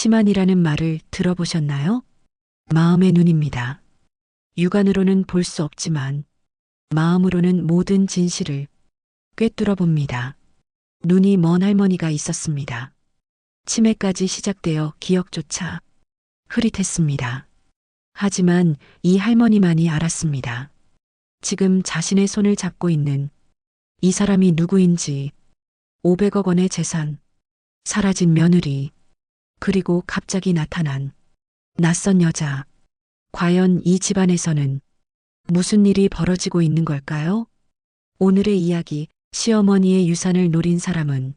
심한이라는 말을 들어보셨나요? 마음의 눈입니다. 육안으로는 볼 수 없지만 마음으로는 모든 진실을 꿰뚫어 봅니다. 눈이 먼 할머니가 있었습니다. 치매까지 시작되어 기억조차 흐릿했습니다. 하지만 이 할머니만이 알았습니다. 지금 자신의 손을 잡고 있는 이 사람이 누구인지, 500억 원의 재산, 사라진 며느리, 그리고 갑자기 나타난 낯선 여자. 과연 이 집안에서는 무슨 일이 벌어지고 있는 걸까요? 오늘의 이야기, 시어머니의 유산을 노린 사람은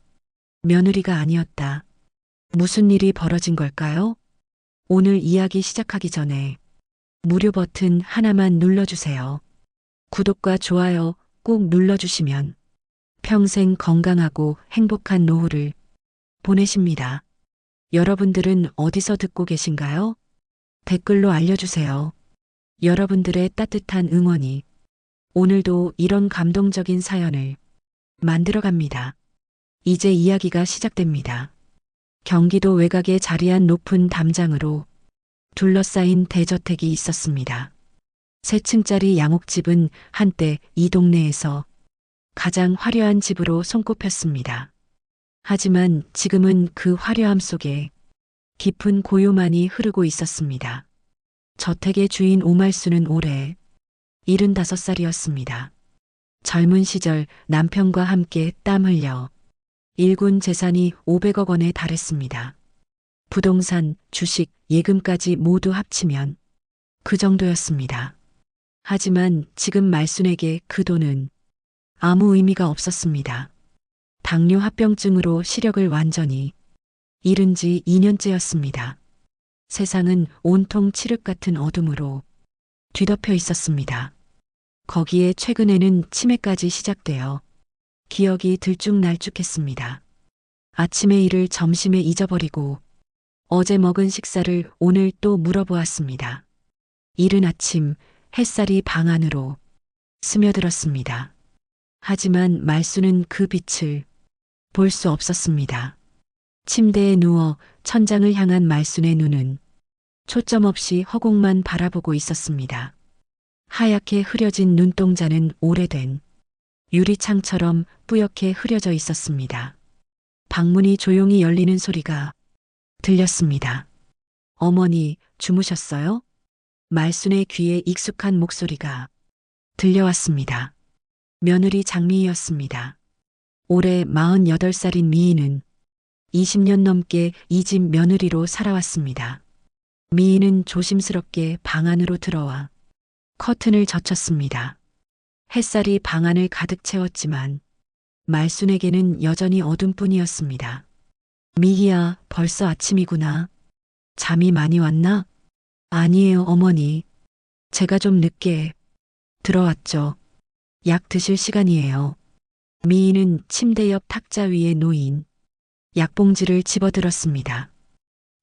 며느리가 아니었다. 무슨 일이 벌어진 걸까요? 오늘 이야기 시작하기 전에 무료 버튼 하나만 눌러주세요. 구독과 좋아요 꼭 눌러주시면 평생 건강하고 행복한 노후를 보내십니다. 여러분들은 어디서 듣고 계신가요? 댓글로 알려주세요. 여러분들의 따뜻한 응원이 오늘도 이런 감동적인 사연을 만들어갑니다. 이제 이야기가 시작됩니다. 경기도 외곽에 자리한 높은 담장으로 둘러싸인 대저택이 있었습니다. 세 층짜리 양옥집은 한때 이 동네에서 가장 화려한 집으로 손꼽혔습니다. 하지만 지금은 그 화려함 속에 깊은 고요만이 흐르고 있었습니다. 저택의 주인 오말수는 올해 75살이었습니다. 젊은 시절 남편과 함께 땀 흘려 일군 재산이 500억 원에 달했습니다. 부동산, 주식, 예금까지 모두 합치면 그 정도였습니다. 하지만 지금 말순에게 그 돈은 아무 의미가 없었습니다. 당뇨 합병증으로 시력을 완전히 잃은 지 2년째였습니다. 세상은 온통 칠흑 같은 어둠으로 뒤덮여 있었습니다. 거기에 최근에는 치매까지 시작되어 기억이 들쭉날쭉했습니다. 아침의 일을 점심에 잊어버리고 어제 먹은 식사를 오늘 또 물어보았습니다. 이른 아침 햇살이 방 안으로 스며들었습니다. 하지만 말수는 그 빛을 볼 수 없었습니다. 침대에 누워 천장을 향한 말순의 눈은 초점 없이 허공만 바라보고 있었습니다. 하얗게 흐려진 눈동자는 오래된 유리창처럼 뿌옇게 흐려져 있었습니다. 방문이 조용히 열리는 소리가 들렸습니다. 어머니, 주무셨어요? 말순의 귀에 익숙한 목소리가 들려왔습니다. 며느리 장미희였습니다. 올해 48살인 미희는 20년 넘게 이 집 며느리로 살아왔습니다. 미희는 조심스럽게 방 안으로 들어와 커튼을 젖혔습니다. 햇살이 방 안을 가득 채웠지만 말순에게는 여전히 어둠뿐이었습니다. 미희야, 벌써 아침이구나. 잠이 많이 왔나? 아니에요, 어머니. 제가 좀 늦게 들어왔죠. 약 드실 시간이에요. 미희는 침대 옆 탁자 위에 놓인 약봉지를 집어들었습니다.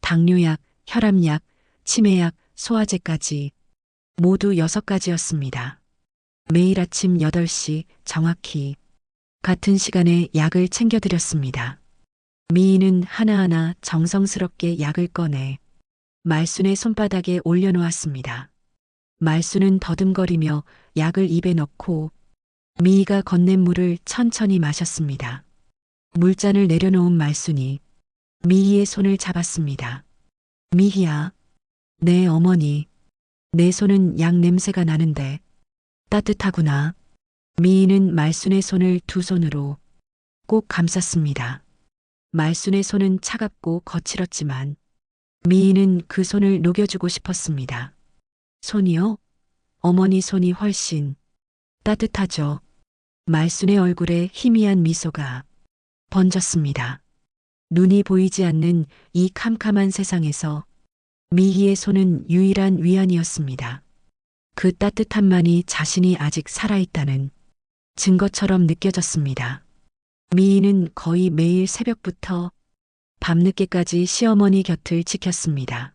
당뇨약, 혈압약, 치매약, 소화제까지 모두 6가지였습니다. 매일 아침 8시 정확히 같은 시간에 약을 챙겨드렸습니다. 미희는 하나하나 정성스럽게 약을 꺼내 말순의 손바닥에 올려놓았습니다. 말순은 더듬거리며 약을 입에 넣고 미희가 건넨 물을 천천히 마셨습니다. 물잔을 내려놓은 말순이 미희의 손을 잡았습니다. 미희야. 네, 어머니. 내 손은 약 냄새가 나는데 따뜻하구나. 미희는 말순의 손을 두 손으로 꼭 감쌌습니다. 말순의 손은 차갑고 거칠었지만 미희는 그 손을 녹여주고 싶었습니다. 손이요? 어머니 손이 훨씬 따뜻하죠. 말순의 얼굴에 희미한 미소가 번졌습니다. 눈이 보이지 않는 이 캄캄한 세상에서 미희의 손은 유일한 위안이었습니다. 그 따뜻함만이 자신이 아직 살아있다는 증거처럼 느껴졌습니다. 미희는 거의 매일 새벽부터 밤늦게까지 시어머니 곁을 지켰습니다.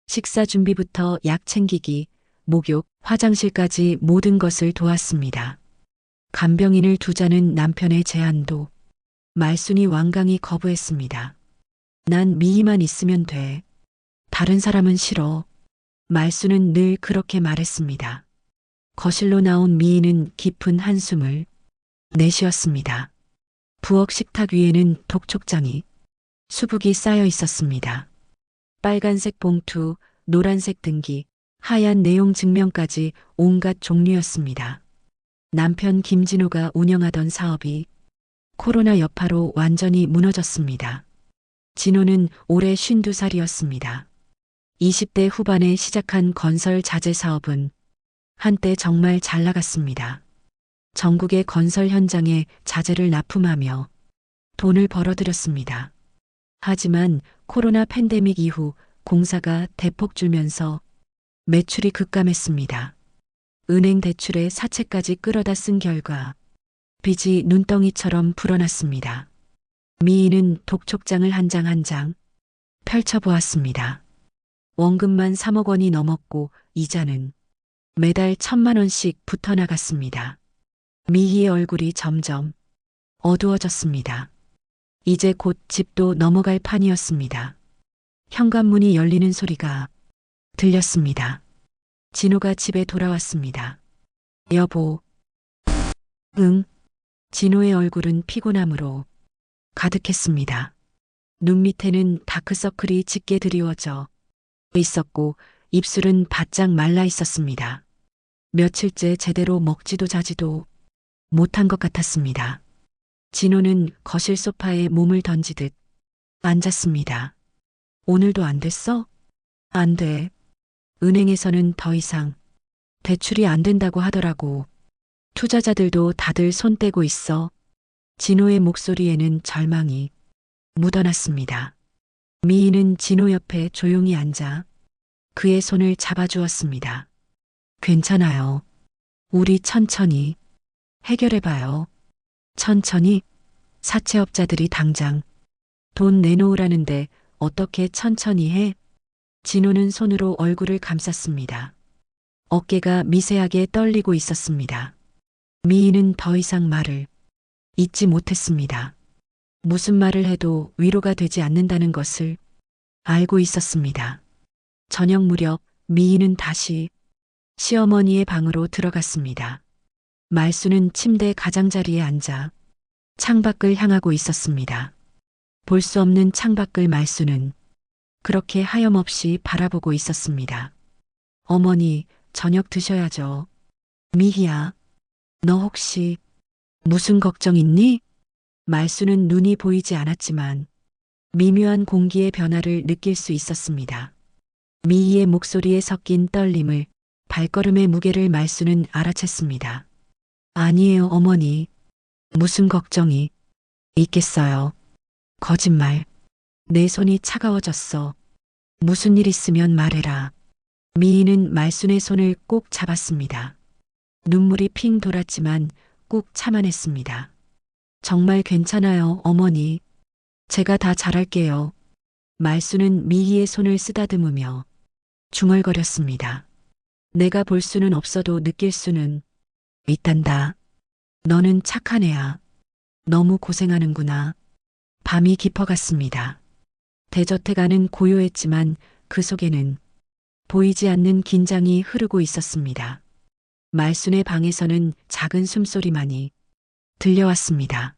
식사 준비부터 약 챙기기, 목욕, 화장실까지 모든 것을 도왔습니다. 간병인을 두자는 남편의 제안도 말순이 완강히 거부했습니다. 난 미희만 있으면 돼. 다른 사람은 싫어. 말수는 늘 그렇게 말했습니다. 거실로 나온 미희는 깊은 한숨을 내쉬었습니다. 부엌 식탁 위에는 독촉장이 수북이 쌓여 있었습니다. 빨간색 봉투, 노란색 등기, 하얀 내용 증명까지 온갖 종류였습니다. 남편 김진호가 운영하던 사업이 코로나 여파로 완전히 무너졌습니다. 진호는 올해 52살이었습니다. 20대 후반에 시작한 건설 자재 사업은 한때 정말 잘 나갔습니다. 전국의 건설 현장에 자재를 납품하며 돈을 벌어들였습니다. 하지만 코로나 팬데믹 이후 공사가 대폭 줄면서 매출이 급감했습니다. 은행 대출에 사채까지 끌어다 쓴 결과 빚이 눈덩이처럼 불어났습니다. 미희는 독촉장을 한 장 한 장 펼쳐보았습니다. 원금만 3억 원이 넘었고 이자는 매달 1,000만 원씩 붙어나갔습니다. 미희의 얼굴이 점점 어두워졌습니다. 이제 곧 집도 넘어갈 판이었습니다. 현관문이 열리는 소리가 들렸습니다. 진호가 집에 돌아왔습니다. 여보. 응. 진호의 얼굴은 피곤함으로 가득했습니다. 눈 밑에는 다크서클이 짙게 드리워져 있었고 입술은 바짝 말라 있었습니다. 며칠째 제대로 먹지도 자지도 못한 것 같았습니다. 진호는 거실 소파에 몸을 던지듯 앉았습니다. 오늘도 안 됐어? 안 돼. 은행에서는 더 이상 대출이 안 된다고 하더라고. 투자자들도 다들 손 떼고 있어. 진호의 목소리에는 절망이 묻어났습니다. 미희는 진호 옆에 조용히 앉아 그의 손을 잡아주었습니다. 괜찮아요. 우리 천천히 해결해봐요. 천천히? 사채업자들이 당장 돈 내놓으라는데 어떻게 천천히 해? 진호는 손으로 얼굴을 감쌌습니다. 어깨가 미세하게 떨리고 있었습니다. 미희는 더 이상 말을 잇지 못했습니다. 무슨 말을 해도 위로가 되지 않는다는 것을 알고 있었습니다. 저녁 무렵 미희는 다시 시어머니의 방으로 들어갔습니다. 말수는 침대 가장자리에 앉아 창밖을 향하고 있었습니다. 볼 수 없는 창밖을 말수는 그렇게 하염없이 바라보고 있었습니다. 어머니, 저녁 드셔야죠. 미희야, 너 혹시 무슨 걱정 있니? 말수는 눈이 보이지 않았지만 미묘한 공기의 변화를 느낄 수 있었습니다. 미희의 목소리에 섞인 떨림을, 발걸음의 무게를 말수는 알아챘습니다. 아니에요, 어머니. 무슨 걱정이 있겠어요. 거짓말. 내 손이 차가워졌어. 무슨 일 있으면 말해라. 미희는 말순의 손을 꼭 잡았습니다. 눈물이 핑 돌았지만 꾹 참아냈습니다. 정말 괜찮아요, 어머니. 제가 다 잘할게요. 말순은 미희의 손을 쓰다듬으며 중얼거렸습니다. 내가 볼 수는 없어도 느낄 수는 있단다. 너는 착한 애야. 너무 고생하는구나. 밤이 깊어갔습니다. 대저택 안은 고요했지만 그 속에는 보이지 않는 긴장이 흐르고 있었습니다. 말순의 방에서는 작은 숨소리만이 들려왔습니다.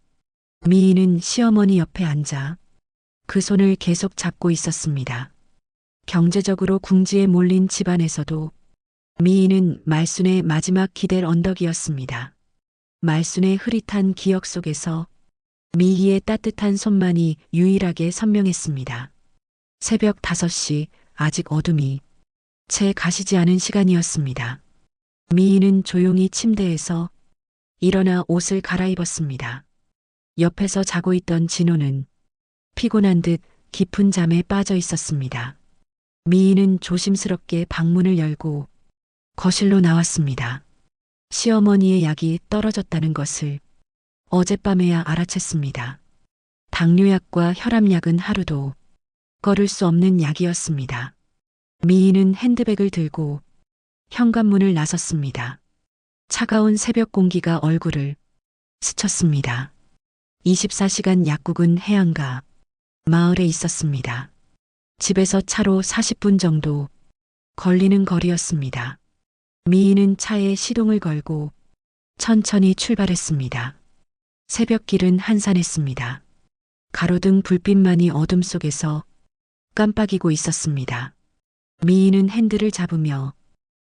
미희는 시어머니 옆에 앉아 그 손을 계속 잡고 있었습니다. 경제적으로 궁지에 몰린 집안에서도 미희는 말순의 마지막 기댈 언덕이었습니다. 말순의 흐릿한 기억 속에서 미희의 따뜻한 손만이 유일하게 선명했습니다. 새벽 5시, 아직 어둠이 채 가시지 않은 시간이었습니다. 미희는 조용히 침대에서 일어나 옷을 갈아입었습니다. 옆에서 자고 있던 진호는 피곤한 듯 깊은 잠에 빠져 있었습니다. 미희는 조심스럽게 방문을 열고 거실로 나왔습니다. 시어머니의 약이 떨어졌다는 것을 어젯밤에야 알아챘습니다. 당뇨약과 혈압약은 하루도 걸을 수 없는 약이었습니다. 미희는 핸드백을 들고 현관문을 나섰습니다. 차가운 새벽 공기가 얼굴을 스쳤습니다. 24시간 약국은 해안가 마을에 있었습니다. 집에서 차로 40분 정도 걸리는 거리였습니다. 미인은 차에 시동을 걸고 천천히 출발했습니다. 새벽길은 한산했습니다. 가로등 불빛만이 어둠 속에서 깜빡이고 있었습니다. 미인은 핸들을 잡으며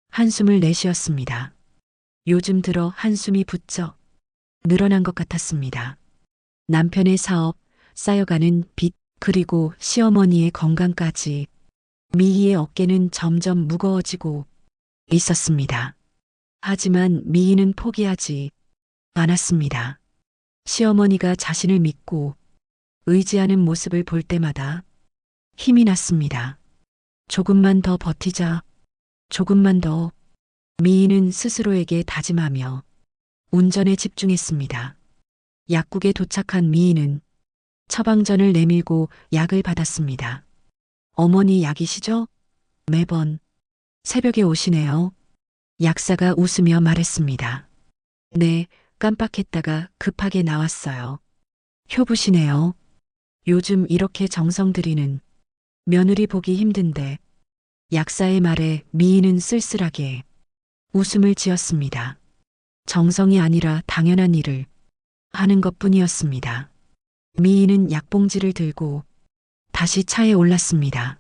한숨을 내쉬었습니다. 요즘 들어 한숨이 부쩍 늘어난 것 같았습니다. 남편의 사업, 쌓여가는 빚, 그리고 시어머니의 건강까지 미희의 어깨는 점점 무거워지고 있었습니다. 하지만 미희는 포기하지 않았습니다. 시어머니가 자신을 믿고 의지하는 모습을 볼 때마다 힘이 났습니다. 조금만 더 버티자. 조금만 더. 미희는 스스로에게 다짐하며 운전에 집중했습니다. 약국에 도착한 미희는 처방전을 내밀고 약을 받았습니다. 어머니 약이시죠? 매번 새벽에 오시네요. 약사가 웃으며 말했습니다. 네, 깜빡했다가 급하게 나왔어요. 효부시네요. 요즘 이렇게 정성 들이는 며느리 보기 힘든데. 약사의 말에 미희는 쓸쓸하게 웃음을 지었습니다. 정성이 아니라 당연한 일을 하는 것뿐이었습니다. 미희는 약봉지를 들고 다시 차에 올랐습니다.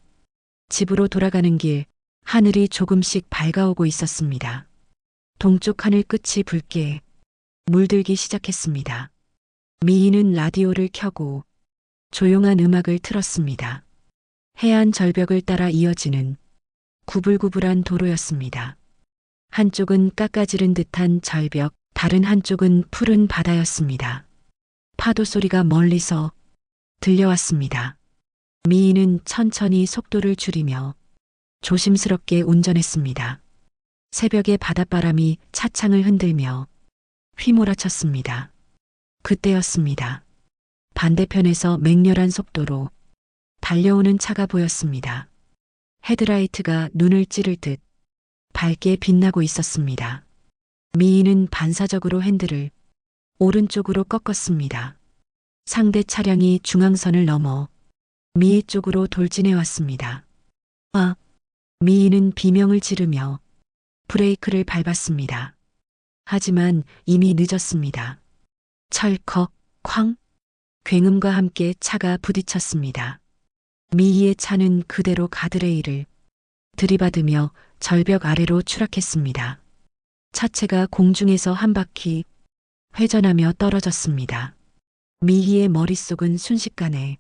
집으로 돌아가는 길, 하늘이 조금씩 밝아오고 있었습니다. 동쪽 하늘 끝이 붉게 물들기 시작했습니다. 미희는 라디오를 켜고 조용한 음악을 틀었습니다. 해안 절벽을 따라 이어지는 구불구불한 도로였습니다. 한쪽은 깎아지른 듯한 절벽, 다른 한쪽은 푸른 바다였습니다. 파도 소리가 멀리서 들려왔습니다. 미희는 천천히 속도를 줄이며 조심스럽게 운전했습니다. 새벽의 바닷바람이 차창을 흔들며 휘몰아쳤습니다. 그때였습니다. 반대편에서 맹렬한 속도로 달려오는 차가 보였습니다. 헤드라이트가 눈을 찌를 듯 밝게 빛나고 있었습니다. 미희는 반사적으로 핸들을 오른쪽으로 꺾었습니다. 상대 차량이 중앙선을 넘어 미희 쪽으로 돌진해 왔습니다. 아! 미희는 비명을 지르며 브레이크를 밟았습니다. 하지만 이미 늦었습니다. 철컥, 쾅! 굉음과 함께 차가 부딪혔습니다. 미희의 차는 그대로 가드레일을 들이받으며 절벽 아래로 추락했습니다. 차체가 공중에서 한 바퀴 회전하며 떨어졌습니다. 미희의 머릿속은 순식간에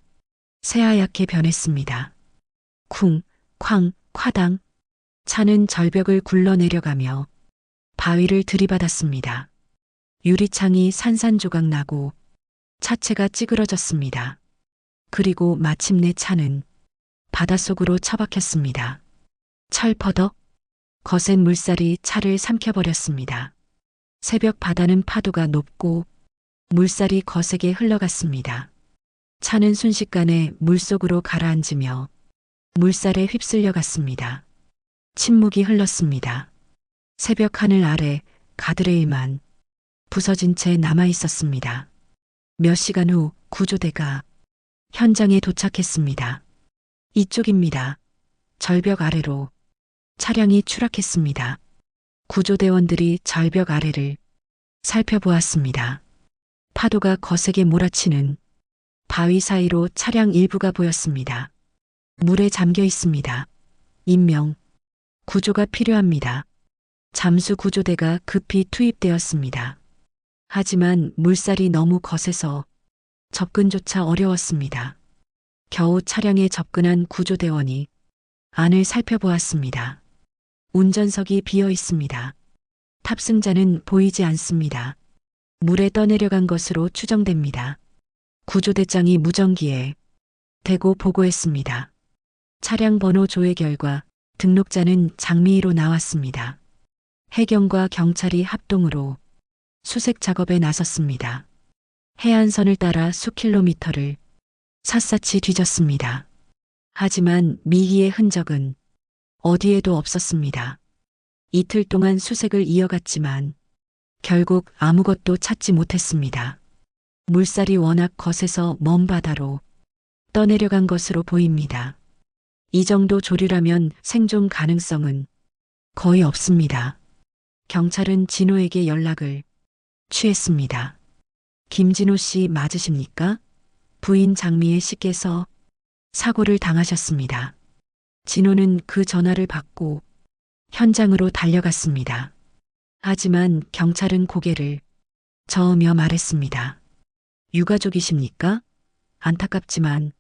새하얗게 변했습니다. 쿵, 쾅, 콰당. 차는 절벽을 굴러내려가며 바위를 들이받았습니다. 유리창이 산산조각 나고 차체가 찌그러졌습니다. 그리고 마침내 차는 바닷속으로 처박혔습니다. 철퍼덕. 거센 물살이 차를 삼켜버렸습니다. 새벽 바다는 파도가 높고 물살이 거세게 흘러갔습니다. 차는 순식간에 물속으로 가라앉으며 물살에 휩쓸려 갔습니다. 침묵이 흘렀습니다. 새벽 하늘 아래 가드레일만 부서진 채 남아 있었습니다. 몇 시간 후 구조대가 현장에 도착했습니다. 이쪽입니다. 절벽 아래로 차량이 추락했습니다. 구조대원들이 절벽 아래를 살펴보았습니다. 파도가 거세게 몰아치는 바위 사이로 차량 일부가 보였습니다. 물에 잠겨 있습니다. 인명, 구조가 필요합니다. 잠수 구조대가 급히 투입되었습니다. 하지만 물살이 너무 거세서 접근조차 어려웠습니다. 겨우 차량에 접근한 구조대원이 안을 살펴보았습니다. 운전석이 비어 있습니다. 탑승자는 보이지 않습니다. 물에 떠내려간 것으로 추정됩니다. 구조대장이 무전기에 대고 보고했습니다. 차량 번호 조회 결과 등록자는 장미희로 나왔습니다. 해경과 경찰이 합동으로 수색 작업에 나섰습니다. 해안선을 따라 수킬로미터를 샅샅이 뒤졌습니다. 하지만 미희의 흔적은 어디에도 없었습니다. 이틀 동안 수색을 이어갔지만 결국 아무것도 찾지 못했습니다. 물살이 워낙 거세서 먼 바다로 떠내려간 것으로 보입니다. 이 정도 조류라면 생존 가능성은 거의 없습니다. 경찰은 진호에게 연락을 취했습니다. 김진호 씨 맞으십니까? 부인 장미애 씨께서 사고를 당하셨습니다. 진호는 그 전화를 받고 현장으로 달려갔습니다. 하지만 경찰은 고개를 저으며 말했습니다. 유가족이십니까? 안타깝지만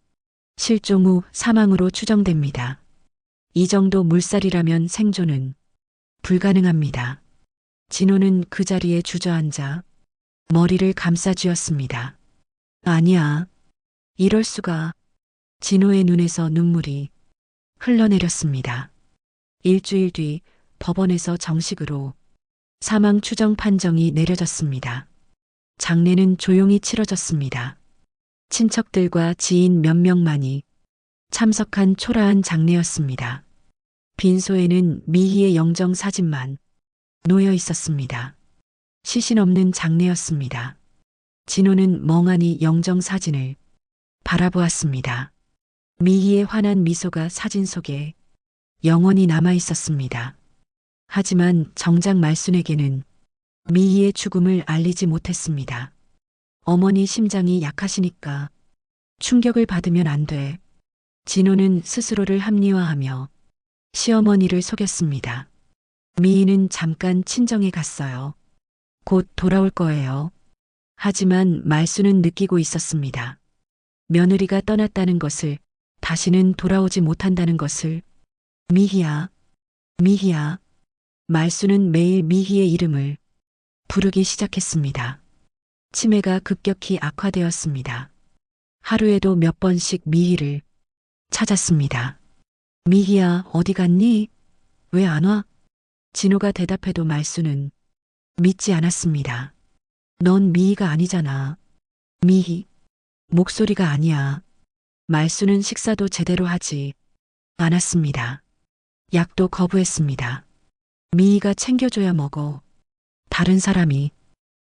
실종 후 사망으로 추정됩니다. 이 정도 물살이라면 생존은 불가능합니다. 진호는 그 자리에 주저앉아 머리를 감싸쥐었습니다. 아니야. 이럴 수가. 진호의 눈에서 눈물이 흘러내렸습니다. 일주일 뒤 법원에서 정식으로 사망 추정 판정이 내려졌습니다. 장례는 조용히 치러졌습니다. 친척들과 지인 몇 명만이 참석한 초라한 장례였습니다. 빈소에는 미희의 영정 사진만 놓여 있었습니다. 시신 없는 장례였습니다. 진호는 멍하니 영정 사진을 바라보았습니다. 미희의 환한 미소가 사진 속에 영원히 남아 있었습니다. 하지만 정작 말순에게는 미희의 죽음을 알리지 못했습니다. 어머니 심장이 약하시니까 충격을 받으면 안 돼. 진호는 스스로를 합리화하며 시어머니를 속였습니다. 미희는 잠깐 친정에 갔어요. 곧 돌아올 거예요. 하지만 말순은 느끼고 있었습니다. 며느리가 떠났다는 것을, 다시는 돌아오지 못한다는 것을. 미희야, 미희야. 말순은 매일 미희의 이름을 부르기 시작했습니다. 치매가 급격히 악화되었습니다. 하루에도 몇 번씩 미희를 찾았습니다. 미희야, 어디 갔니? 왜 안 와? 진호가 대답해도 말순은 믿지 않았습니다. 넌 미희가 아니잖아. 미희. 목소리가 아니야. 말순은 식사도 제대로 하지 않았습니다. 약도 거부했습니다. 미희가 챙겨줘야 먹어. 다른 사람이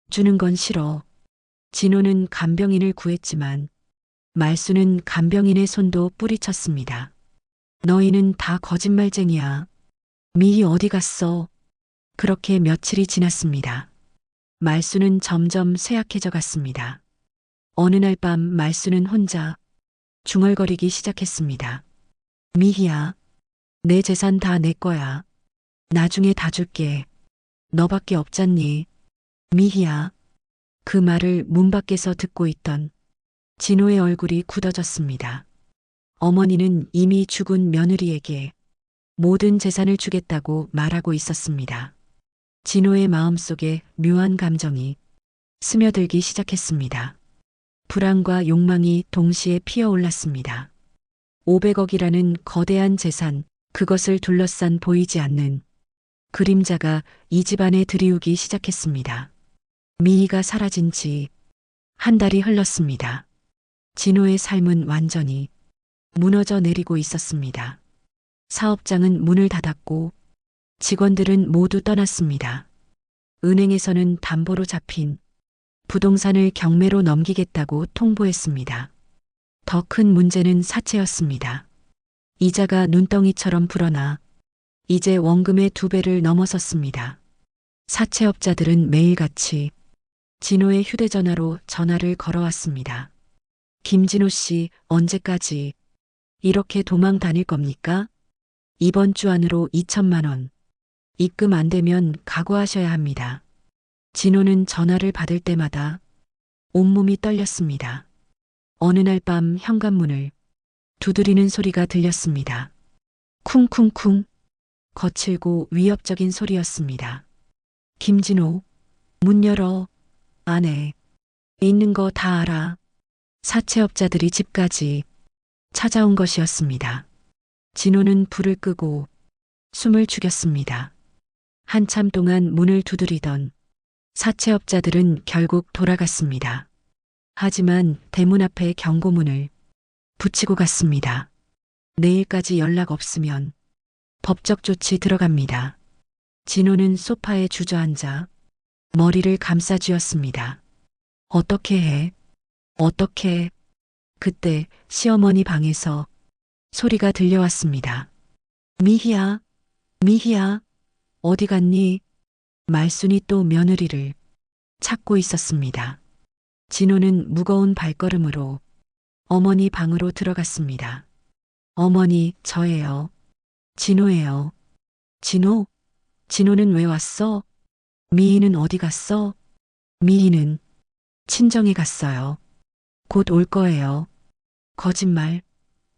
주는 건 싫어. 진호는 간병인을 구했지만 말순은 간병인의 손도 뿌리쳤습니다. 너희는 다 거짓말쟁이야. 미희 어디 갔어? 그렇게 며칠이 지났습니다. 말순은 점점 쇠약해져 갔습니다. 어느 날 밤 말순은 혼자 중얼거리기 시작했습니다. 미희야, 내 재산 다 내 거야. 나중에 다 줄게. 너밖에 없잖니. 미희야. 그 말을 문 밖에서 듣고 있던 진호의 얼굴이 굳어졌습니다. 어머니는 이미 죽은 며느리에게 모든 재산을 주겠다고 말하고 있었습니다. 진호의 마음속에 묘한 감정이 스며들기 시작했습니다. 불안과 욕망이 동시에 피어올랐습니다. 500억이라는 거대한 재산, 그것을 둘러싼 보이지 않는 그림자가 이 집안에 들이우기 시작했습니다. 미희가 사라진 지 한 달이 흘렀습니다. 진호의 삶은 완전히 무너져 내리고 있었습니다. 사업장은 문을 닫았고 직원들은 모두 떠났습니다. 은행에서는 담보로 잡힌 부동산을 경매로 넘기겠다고 통보했습니다. 더 큰 문제는 사채였습니다. 이자가 눈덩이처럼 불어나 이제 원금의 2배를 넘어섰습니다. 사채업자들은 매일같이 진호의 휴대전화로 전화를 걸어왔습니다. 김진호 씨, 언제까지 이렇게 도망 다닐 겁니까? 이번 주 안으로 2천만 원. 입금 안 되면 각오하셔야 합니다. 진호는 전화를 받을 때마다 온몸이 떨렸습니다. 어느 날 밤 현관문을 두드리는 소리가 들렸습니다. 쿵쿵쿵. 거칠고 위협적인 소리였습니다. 김진호, 문 열어. 안에 있는 거 다 알아. 사채업자들이 집까지 찾아온 것이었습니다. 진호는 불을 끄고 숨을 죽였습니다. 한참 동안 문을 두드리던 사채업자들은 결국 돌아갔습니다. 하지만 대문 앞에 경고문을 붙이고 갔습니다. 내일까지 연락 없으면 법적 조치 들어갑니다. 진호는 소파에 주저앉아 머리를 감싸 쥐었습니다. 어떻게 해? 어떻게? 그때 시어머니 방에서 소리가 들려왔습니다. 미희야, 미희야, 어디 갔니? 말순이 또 며느리를 찾고 있었습니다. 진호는 무거운 발걸음으로 어머니 방으로 들어갔습니다. 어머니, 저예요. 진호예요. 진호? 진호는 왜 왔어? 미희는 어디 갔어? 미희는 친정에 갔어요. 곧 올 거예요. 거짓말.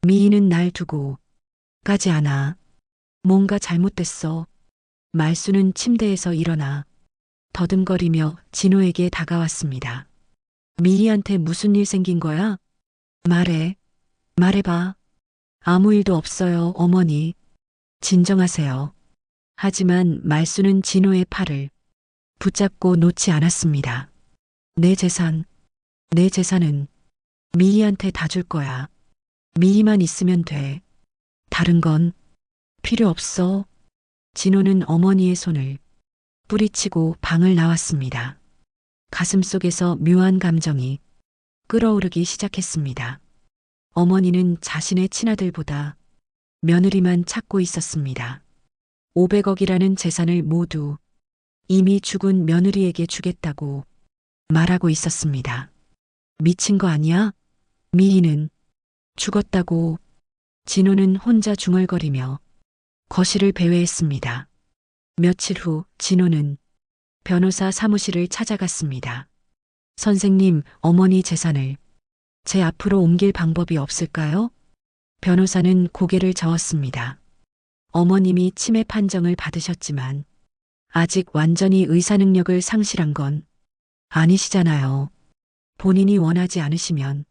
미희는 날 두고 가지 않아. 뭔가 잘못됐어. 말수는 침대에서 일어나 더듬거리며 진호에게 다가왔습니다. 미희한테 무슨 일 생긴 거야? 말해. 말해봐. 아무 일도 없어요, 어머니. 진정하세요. 하지만 말수는 진호의 팔을 붙잡고 놓지 않았습니다. 내 재산은 미희한테 다 줄 거야. 미희만 있으면 돼. 다른 건 필요 없어. 진호는 어머니의 손을 뿌리치고 방을 나왔습니다. 가슴속에서 묘한 감정이 끓어오르기 시작했습니다. 어머니는 자신의 친아들보다 며느리만 찾고 있었습니다. 500억이라는 재산을 모두 이미 죽은 며느리에게 주겠다고 말하고 있었습니다. 미친 거 아니야? 미희는 죽었다고. 진호는 혼자 중얼거리며 거실을 배회했습니다. 며칠 후 진호는 변호사 사무실을 찾아갔습니다. 선생님, 어머니 재산을 제 앞으로 옮길 방법이 없을까요? 변호사는 고개를 저었습니다. 어머님이 치매 판정을 받으셨지만 아직 완전히 의사 능력을 상실한 건 아니시잖아요. 본인이 원하지 않으시면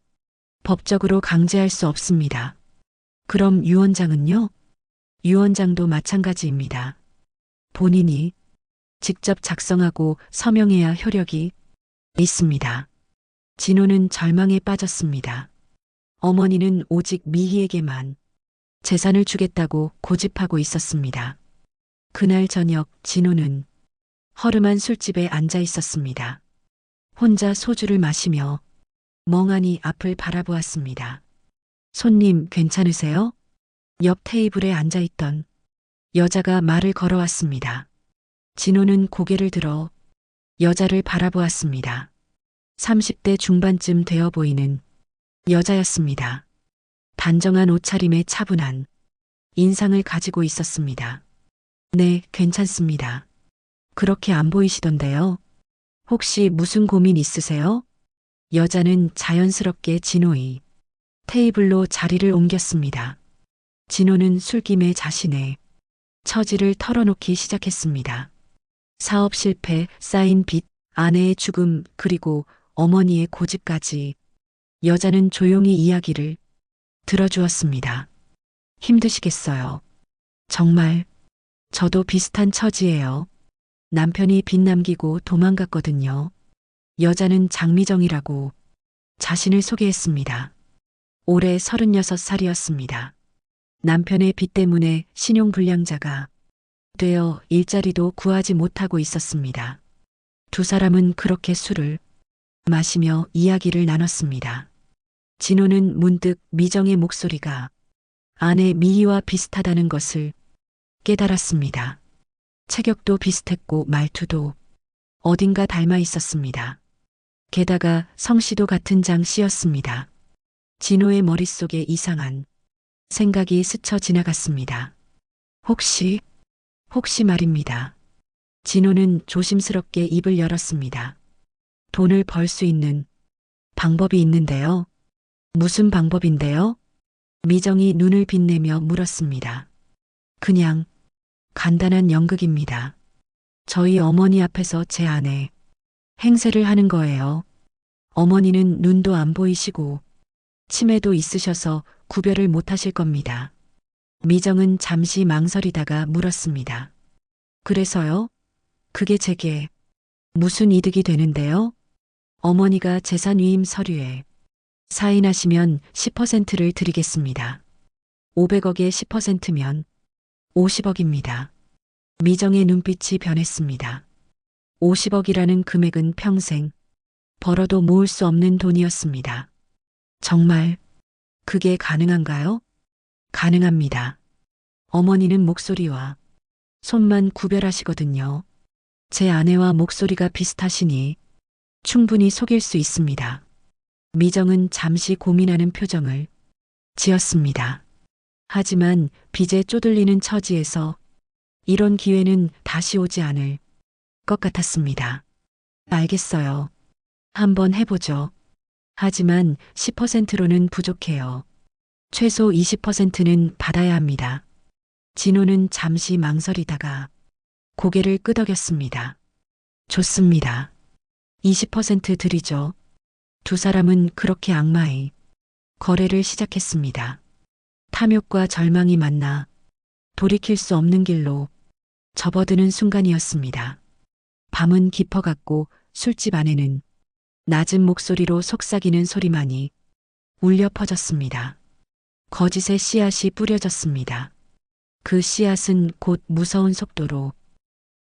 법적으로 강제할 수 없습니다. 그럼 유언장은요? 유언장도 마찬가지입니다. 본인이 직접 작성하고 서명해야 효력이 있습니다. 진호는 절망에 빠졌습니다. 어머니는 오직 미희에게만 재산을 주겠다고 고집하고 있었습니다. 그날 저녁 진호는 허름한 술집에 앉아 있었습니다. 혼자 소주를 마시며 멍하니 앞을 바라보았습니다. 손님 괜찮으세요? 옆 테이블에 앉아있던 여자가 말을 걸어왔습니다. 진호는 고개를 들어 여자를 바라보았습니다. 30대 중반쯤 되어 보이는 여자였습니다. 단정한 옷차림에 차분한 인상을 가지고 있었습니다. 네, 괜찮습니다. 그렇게 안 보이시던데요. 혹시 무슨 고민 있으세요? 여자는 자연스럽게 진호의 테이블로 자리를 옮겼습니다. 진호는 술김에 자신의 처지를 털어놓기 시작했습니다. 사업 실패, 쌓인 빚, 아내의 죽음, 그리고 어머니의 고집까지 여자는 조용히 이야기를 들어주었습니다. 힘드시겠어요. 정말 저도 비슷한 처지예요. 남편이 빚 남기고 도망갔거든요. 여자는 장미정이라고 자신을 소개했습니다. 올해 36살이었습니다. 남편의 빚 때문에 신용불량자가 되어 일자리도 구하지 못하고 있었습니다. 두 사람은 그렇게 술을 마시며 이야기를 나눴습니다. 진호는 문득 미정의 목소리가 아내 미희와 비슷하다는 것을 깨달았습니다. 체격도 비슷했고 말투도 어딘가 닮아 있었습니다. 게다가 성씨도 같은 장씨였습니다. 진호의 머릿속에 이상한 생각이 스쳐 지나갔습니다. 혹시 말입니다. 진호는 조심스럽게 입을 열었습니다. 돈을 벌 수 있는 방법이 있는데요. 무슨 방법인데요? 미정이 눈을 빛내며 물었습니다. 그냥 간단한 연극입니다. 저희 어머니 앞에서 제 아내 행세를 하는 거예요. 어머니는 눈도 안 보이시고 치매도 있으셔서 구별을 못 하실 겁니다. 미정은 잠시 망설이다가 물었습니다. 그래서요? 그게 제게 무슨 이득이 되는데요? 어머니가 재산위임 서류에 사인하시면 10%를 드리겠습니다. 500억의 10%면 50억입니다. 미정의 눈빛이 변했습니다. 50억이라는 금액은 평생 벌어도 모을 수 없는 돈이었습니다. 정말 그게 가능한가요? 가능합니다. 어머니는 목소리와 손만 구별하시거든요. 제 아내와 목소리가 비슷하시니 충분히 속일 수 있습니다. 미정은 잠시 고민하는 표정을 지었습니다. 하지만 빚에 쪼들리는 처지에서 이런 기회는 다시 오지 않을 것 같았습니다. 알겠어요. 한번 해보죠. 하지만 10%로는 부족해요. 최소 20%는 받아야 합니다. 진호는 잠시 망설이다가 고개를 끄덕였습니다. 좋습니다. 20% 드리죠. 두 사람은 그렇게 악마의 거래를 시작했습니다. 탐욕과 절망이 만나 돌이킬 수 없는 길로 접어드는 순간이었습니다. 밤은 깊어갔고 술집 안에는 낮은 목소리로 속삭이는 소리만이 울려 퍼졌습니다. 거짓의 씨앗이 뿌려졌습니다. 그 씨앗은 곧 무서운 속도로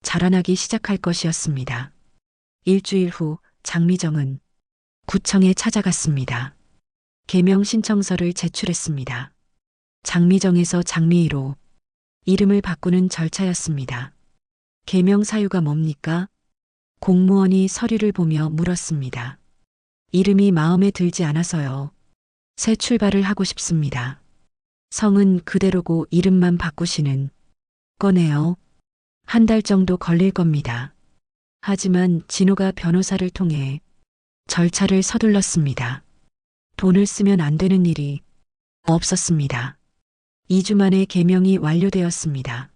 자라나기 시작할 것이었습니다. 일주일 후 장미정은 구청에 찾아갔습니다. 개명 신청서를 제출했습니다. 장미정에서 장미희로 이름을 바꾸는 절차였습니다. 개명 사유가 뭡니까? 공무원이 서류를 보며 물었습니다. 이름이 마음에 들지 않아서요. 새 출발을 하고 싶습니다. 성은 그대로고 이름만 바꾸시는 거네요. 한 달 정도 걸릴 겁니다. 하지만 진호가 변호사를 통해 절차를 서둘렀습니다. 돈을 쓰면 안 되는 일이 없었습니다. 2주 만에 개명이 완료되었습니다.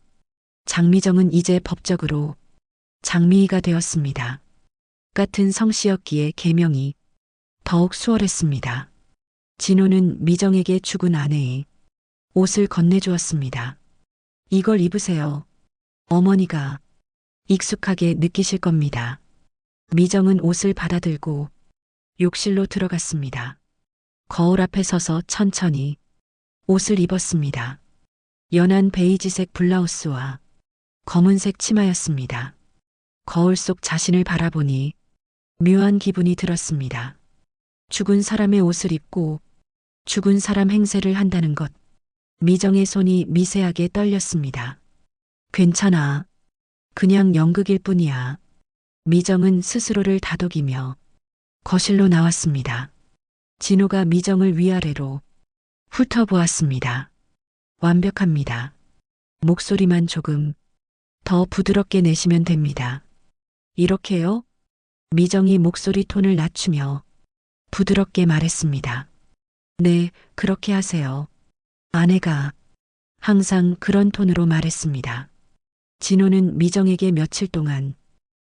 장미정은 이제 법적으로 장미희가 되었습니다. 같은 성씨였기에 개명이 더욱 수월했습니다. 진호는 미정에게 죽은 아내의 옷을 건네주었습니다. 이걸 입으세요. 어머니가 익숙하게 느끼실 겁니다. 미정은 옷을 받아들고 욕실로 들어갔습니다. 거울 앞에 서서 천천히 옷을 입었습니다. 연한 베이지색 블라우스와 검은색 치마였습니다. 거울 속 자신을 바라보니 묘한 기분이 들었습니다. 죽은 사람의 옷을 입고 죽은 사람 행세를 한다는 것. 미정의 손이 미세하게 떨렸습니다. 괜찮아. 그냥 연극일 뿐이야. 미정은 스스로를 다독이며 거실로 나왔습니다. 진호가 미정을 위아래로 훑어보았습니다. 완벽합니다. 목소리만 조금 더 부드럽게 내시면 됩니다. 이렇게요? 미정이 목소리 톤을 낮추며 부드럽게 말했습니다. 네, 그렇게 하세요. 아내가 항상 그런 톤으로 말했습니다. 진호는 미정에게 며칠 동안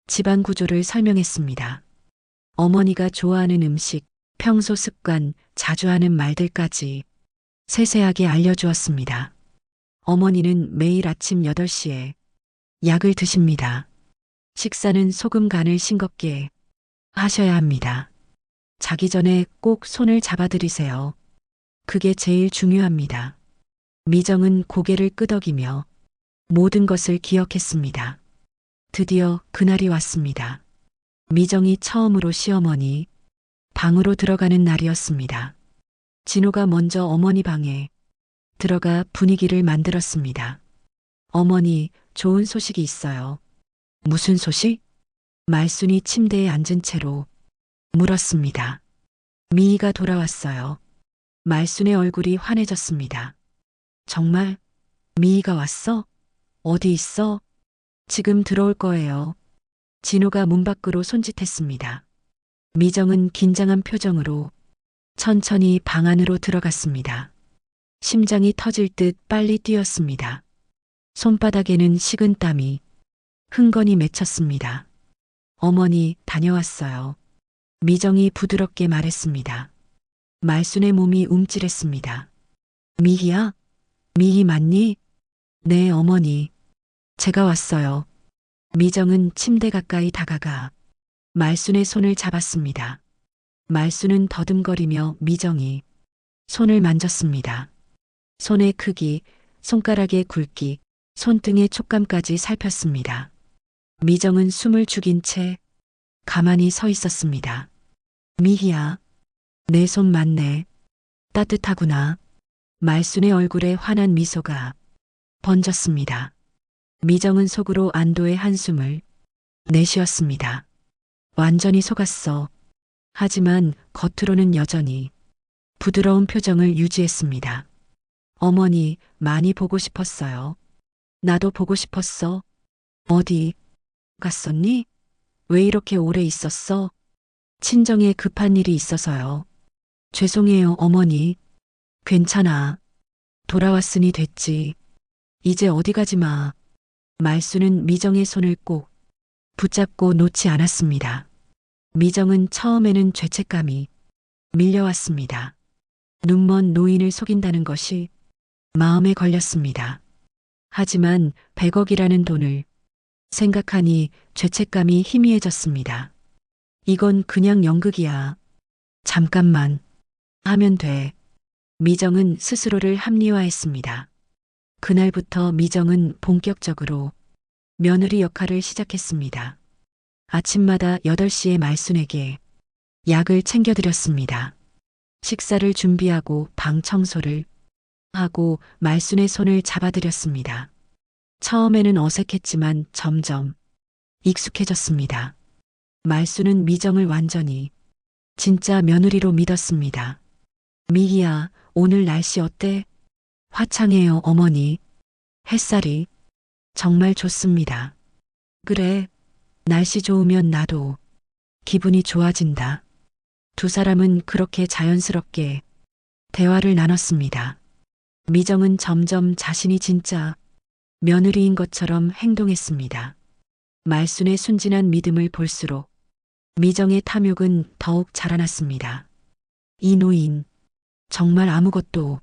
집안 구조를 설명했습니다. 어머니가 좋아하는 음식, 평소 습관, 자주 하는 말들까지 세세하게 알려주었습니다. 어머니는 매일 아침 8시에 약을 드십니다. 식사는 소금 간을 싱겁게 하셔야 합니다. 자기 전에 꼭 손을 잡아드리세요. 그게 제일 중요합니다. 미정은 고개를 끄덕이며 모든 것을 기억했습니다. 드디어 그날이 왔습니다. 미정이 처음으로 시어머니 방으로 들어가는 날이었습니다. 진호가 먼저 어머니 방에 들어가 분위기를 만들었습니다. 어머니, 좋은 소식이 있어요. 무슨 소식? 말순이 침대에 앉은 채로 물었습니다. 미희가 돌아왔어요. 말순의 얼굴이 환해졌습니다. 정말? 미희가 왔어? 어디 있어? 지금 들어올 거예요. 진호가 문 밖으로 손짓했습니다. 미정은 긴장한 표정으로 천천히 방 안으로 들어갔습니다. 심장이 터질 듯 빨리 뛰었습니다. 손바닥에는 식은 땀이 흥건히 맺혔습니다. 어머니, 다녀왔어요. 미정이 부드럽게 말했습니다. 말순의 몸이 움찔했습니다. 미희야? 미희 맞니? 네, 어머니. 제가 왔어요. 미정은 침대 가까이 다가가 말순의 손을 잡았습니다. 말순은 더듬거리며 미정이 손을 만졌습니다. 손의 크기, 손가락의 굵기, 손등의 촉감까지 살폈습니다. 미정은 숨을 죽인 채 가만히 서 있었습니다. 미희야, 내 손 맞네. 따뜻하구나. 말순의 얼굴에 환한 미소가 번졌습니다. 미정은 속으로 안도의 한숨을 내쉬었습니다. 완전히 속았어. 하지만 겉으로는 여전히 부드러운 표정을 유지했습니다. 어머니, 많이 보고 싶었어요. 나도 보고 싶었어. 어디 갔었니? 왜 이렇게 오래 있었어? 친정에 급한 일이 있어서요. 죄송해요, 어머니. 괜찮아. 돌아왔으니 됐지. 이제 어디 가지 마. 말수는 미정의 손을 꼭 붙잡고 놓지 않았습니다. 미정은 처음에는 죄책감이 밀려왔습니다. 눈먼 노인을 속인다는 것이 마음에 걸렸습니다. 하지만 100억이라는 돈을 생각하니 죄책감이 희미해졌습니다. 이건 그냥 연극이야. 잠깐만 하면 돼. 미정은 스스로를 합리화했습니다. 그날부터 미정은 본격적으로 며느리 역할을 시작했습니다. 아침마다 8시에 말순에게 약을 챙겨드렸습니다. 식사를 준비하고 방 청소를 하고 말순의 손을 잡아드렸습니다. 처음에는 어색했지만 점점 익숙해졌습니다. 말순은 미정을 완전히 진짜 며느리로 믿었습니다. 미희야, 오늘 날씨 어때? 화창해요, 어머니. 햇살이 정말 좋습니다. 그래, 날씨 좋으면 나도 기분이 좋아진다. 두 사람은 그렇게 자연스럽게 대화를 나눴습니다. 미정은 점점 자신이 진짜 며느리인 것처럼 행동했습니다. 말순의 순진한 믿음을 볼수록 미정의 탐욕은 더욱 자라났습니다. 이 노인, 정말 아무것도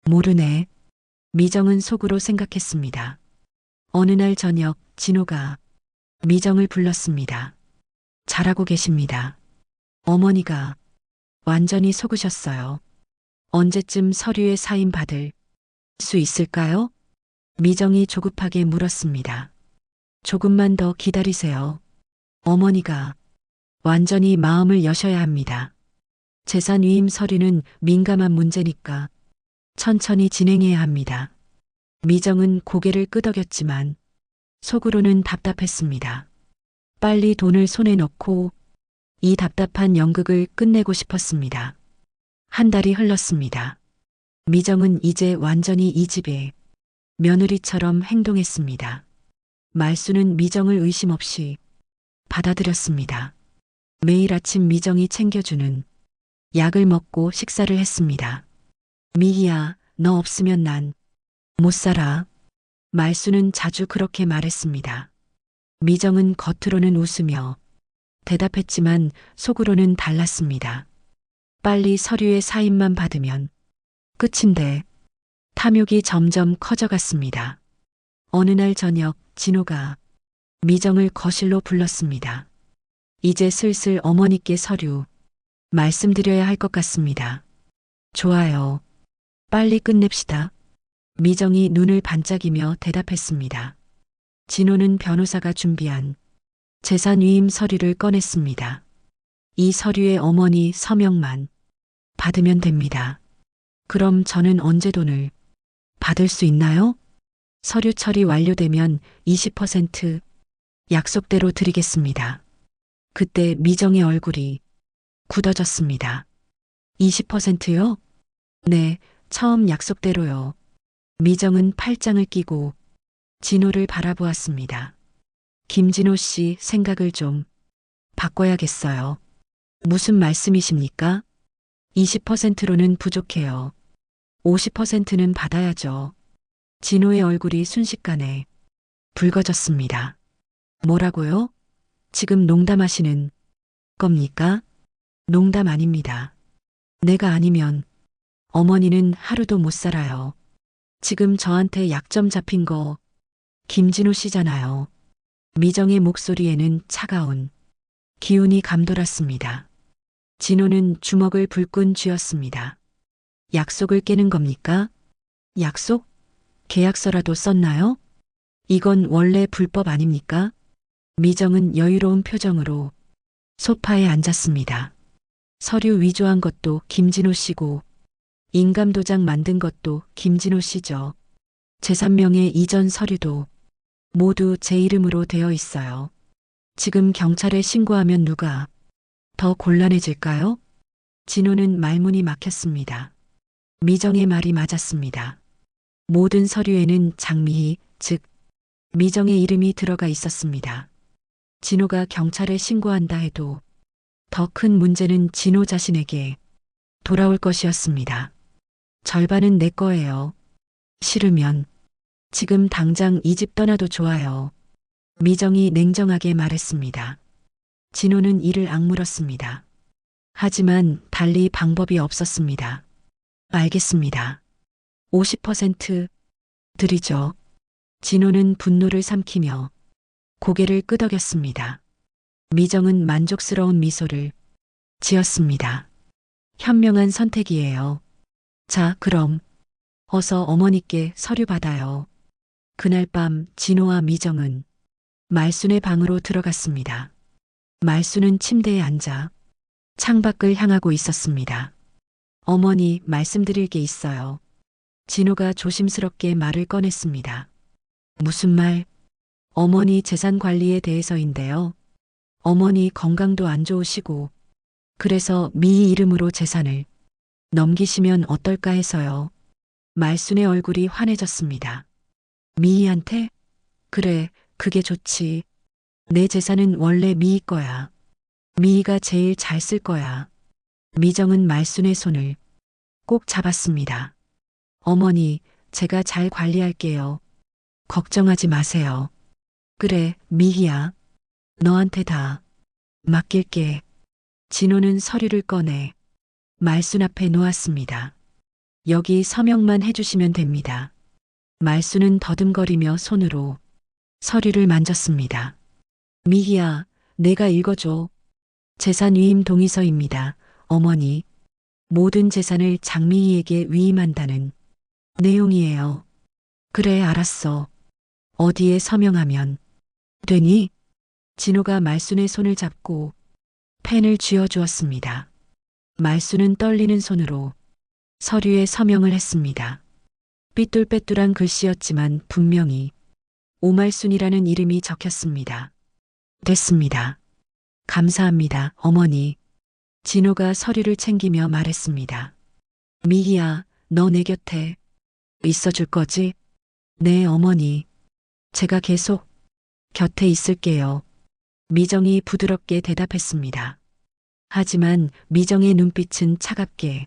모르네. 미정은 속으로 생각했습니다. 어느 날 저녁 진호가 미정을 불렀습니다. 잘하고 계십니다. 어머니가 완전히 속으셨어요. 언제쯤 서류에 사인 받을 수 있을까요? 미정이 조급하게 물었습니다. 조금만 더 기다리세요. 어머니가 완전히 마음을 여셔야 합니다. 재산 위임 서류는 민감한 문제니까 천천히 진행해야 합니다. 미정은 고개를 끄덕였지만 속으로는 답답했습니다. 빨리 돈을 손에 넣고 이 답답한 연극을 끝내고 싶었습니다. 한 달이 흘렀습니다. 미정은 이제 완전히 이 집의 며느리처럼 행동했습니다. 말수는 미정을 의심 없이 받아들였습니다. 매일 아침 미정이 챙겨주는 약을 먹고 식사를 했습니다. 미희야, 너 없으면 난 못 살아. 말수는 자주 그렇게 말했습니다. 미정은 겉으로는 웃으며 대답했지만 속으로는 달랐습니다. 빨리 서류에 사인만 받으면 끝인데. 탐욕이 점점 커져갔습니다. 어느 날 저녁 진호가 미정을 거실로 불렀습니다. 이제 슬슬 어머니께 서류 말씀드려야 할 것 같습니다. 좋아요. 빨리 끝냅시다. 미정이 눈을 반짝이며 대답했습니다. 진호는 변호사가 준비한 재산 위임 서류를 꺼냈습니다. 이 서류에 어머니 서명만 받으면 됩니다. 그럼 저는 언제 돈을 받을 수 있나요? 서류 처리 완료되면 20% 약속대로 드리겠습니다. 그때 미정의 얼굴이 굳어졌습니다. 20%요? 네, 처음 약속대로요. 미정은 팔짱을 끼고 진호를 바라보았습니다. 김진호 씨 생각을 좀 바꿔야겠어요. 무슨 말씀이십니까? 20%로는 부족해요. 50%는 받아야죠. 진호의 얼굴이 순식간에 붉어졌습니다. 뭐라고요? 지금 농담하시는 겁니까? 농담 아닙니다. 내가 아니면 어머니는 하루도 못 살아요. 지금 저한테 약점 잡힌 거 김진호 씨잖아요. 미정의 목소리에는 차가운 기운이 감돌았습니다. 진호는 주먹을 불끈 쥐었습니다. 약속을 깨는 겁니까? 약속? 계약서라도 썼나요? 이건 원래 불법 아닙니까? 미정은 여유로운 표정으로 소파에 앉았습니다. 서류 위조한 것도 김진호 씨고 인감도장 만든 것도 김진호 씨죠. 제3명의 이전 서류도 모두 제 이름으로 되어 있어요. 지금 경찰에 신고하면 누가 더 곤란해질까요? 진호는 말문이 막혔습니다. 미정의 말이 맞았습니다. 모든 서류에는 장미희, 즉 미정의 이름이 들어가 있었습니다. 진호가 경찰에 신고한다 해도 더 큰 문제는 진호 자신에게 돌아올 것이었습니다. 절반은 내 거예요. 싫으면 지금 당장 이 집 떠나도 좋아요. 미정이 냉정하게 말했습니다. 진호는 이를 악물었습니다. 하지만 달리 방법이 없었습니다. 알겠습니다. 50% 드리죠. 진호는 분노를 삼키며 고개를 끄덕였습니다. 미정은 만족스러운 미소를 지었습니다. 현명한 선택이에요. 자, 그럼 어서 어머니께 서류 받아요. 그날 밤 진호와 미정은 말순의 방으로 들어갔습니다. 말순은 침대에 앉아 창밖을 향하고 있었습니다. 어머니, 말씀드릴 게 있어요. 진호가 조심스럽게 말을 꺼냈습니다. 무슨 말? 어머니 재산 관리에 대해서인데요. 어머니 건강도 안 좋으시고 그래서 미희 이름으로 재산을 넘기시면 어떨까 해서요. 말순의 얼굴이 환해졌습니다. 미희한테? 그래, 그게 좋지. 내 재산은 원래 미희 거야. 미희가 제일 잘 쓸 거야. 미정은 말순의 손을 꼭 잡았습니다. 어머니, 제가 잘 관리할게요. 걱정하지 마세요. 그래, 미희야. 너한테 다 맡길게. 진호는 서류를 꺼내 말순 앞에 놓았습니다. 여기 서명만 해주시면 됩니다. 말순은 더듬거리며 손으로 서류를 만졌습니다. 미희야, 내가 읽어줘. 재산 위임 동의서입니다. 어머니, 모든 재산을 장미희에게 위임한다는 내용이에요. 그래, 알았어. 어디에 서명하면 되니? 진호가 말순의 손을 잡고 펜을 쥐어주었습니다. 말순은 떨리는 손으로 서류에 서명을 했습니다. 삐뚤빼뚤한 글씨였지만 분명히 오말순이라는 이름이 적혔습니다. 됐습니다. 감사합니다, 어머니. 진호가 서류를 챙기며 말했습니다. 미희야, 너 내 곁에 있어줄 거지? 네, 어머니. 제가 계속 곁에 있을게요. 미정이 부드럽게 대답했습니다. 하지만 미정의 눈빛은 차갑게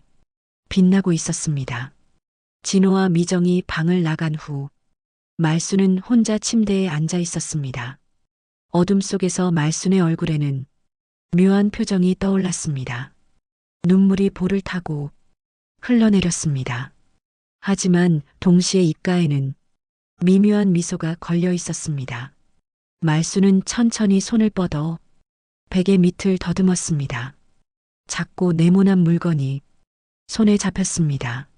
빛나고 있었습니다. 진호와 미정이 방을 나간 후 말순은 혼자 침대에 앉아 있었습니다. 어둠 속에서 말순의 얼굴에는 묘한 표정이 떠올랐습니다. 눈물이 볼을 타고 흘러내렸습니다. 하지만 동시에 입가에는 미묘한 미소가 걸려 있었습니다. 말순은 천천히 손을 뻗어 베개 밑을 더듬었습니다. 작고 네모난 물건이 손에 잡혔습니다.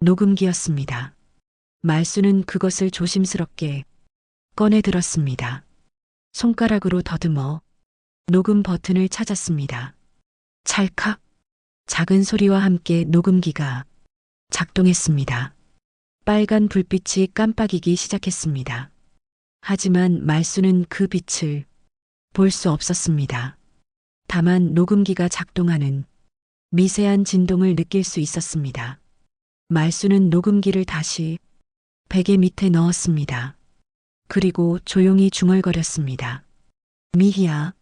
녹음기였습니다. 말순은 그것을 조심스럽게 꺼내 들었습니다. 손가락으로 더듬어 녹음 버튼을 찾았습니다. 찰칵, 작은 소리와 함께 녹음기가 작동했습니다. 빨간 불빛이 깜빡이기 시작했습니다. 하지만 말순은 그 빛을 볼 수 없었습니다. 다만 녹음기가 작동하는 미세한 진동을 느낄 수 있었습니다. 말순은 녹음기를 다시 베개 밑에 넣었습니다. 그리고 조용히 중얼거렸습니다. 미희야,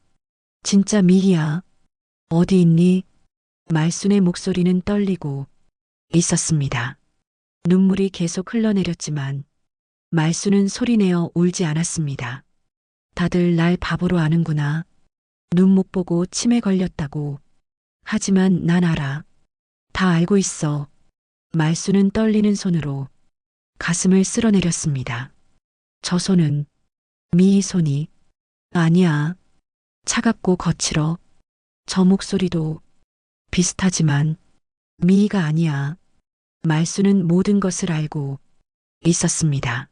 진짜 미희야, 어디 있니? 말순의 목소리는 떨리고 있었습니다. 눈물이 계속 흘러내렸지만 말순은 소리내어 울지 않았습니다. 다들 날 바보로 아는구나. 눈 못 보고 치매 걸렸다고. 하지만 난 알아. 다 알고 있어. 말순은 떨리는 손으로 가슴을 쓸어내렸습니다. 저 손은 미희 손이 아니야. 차갑고 거칠어. 저 목소리도 비슷하지만 미희가 아니야. 말순은 모든 것을 알고 있었습니다.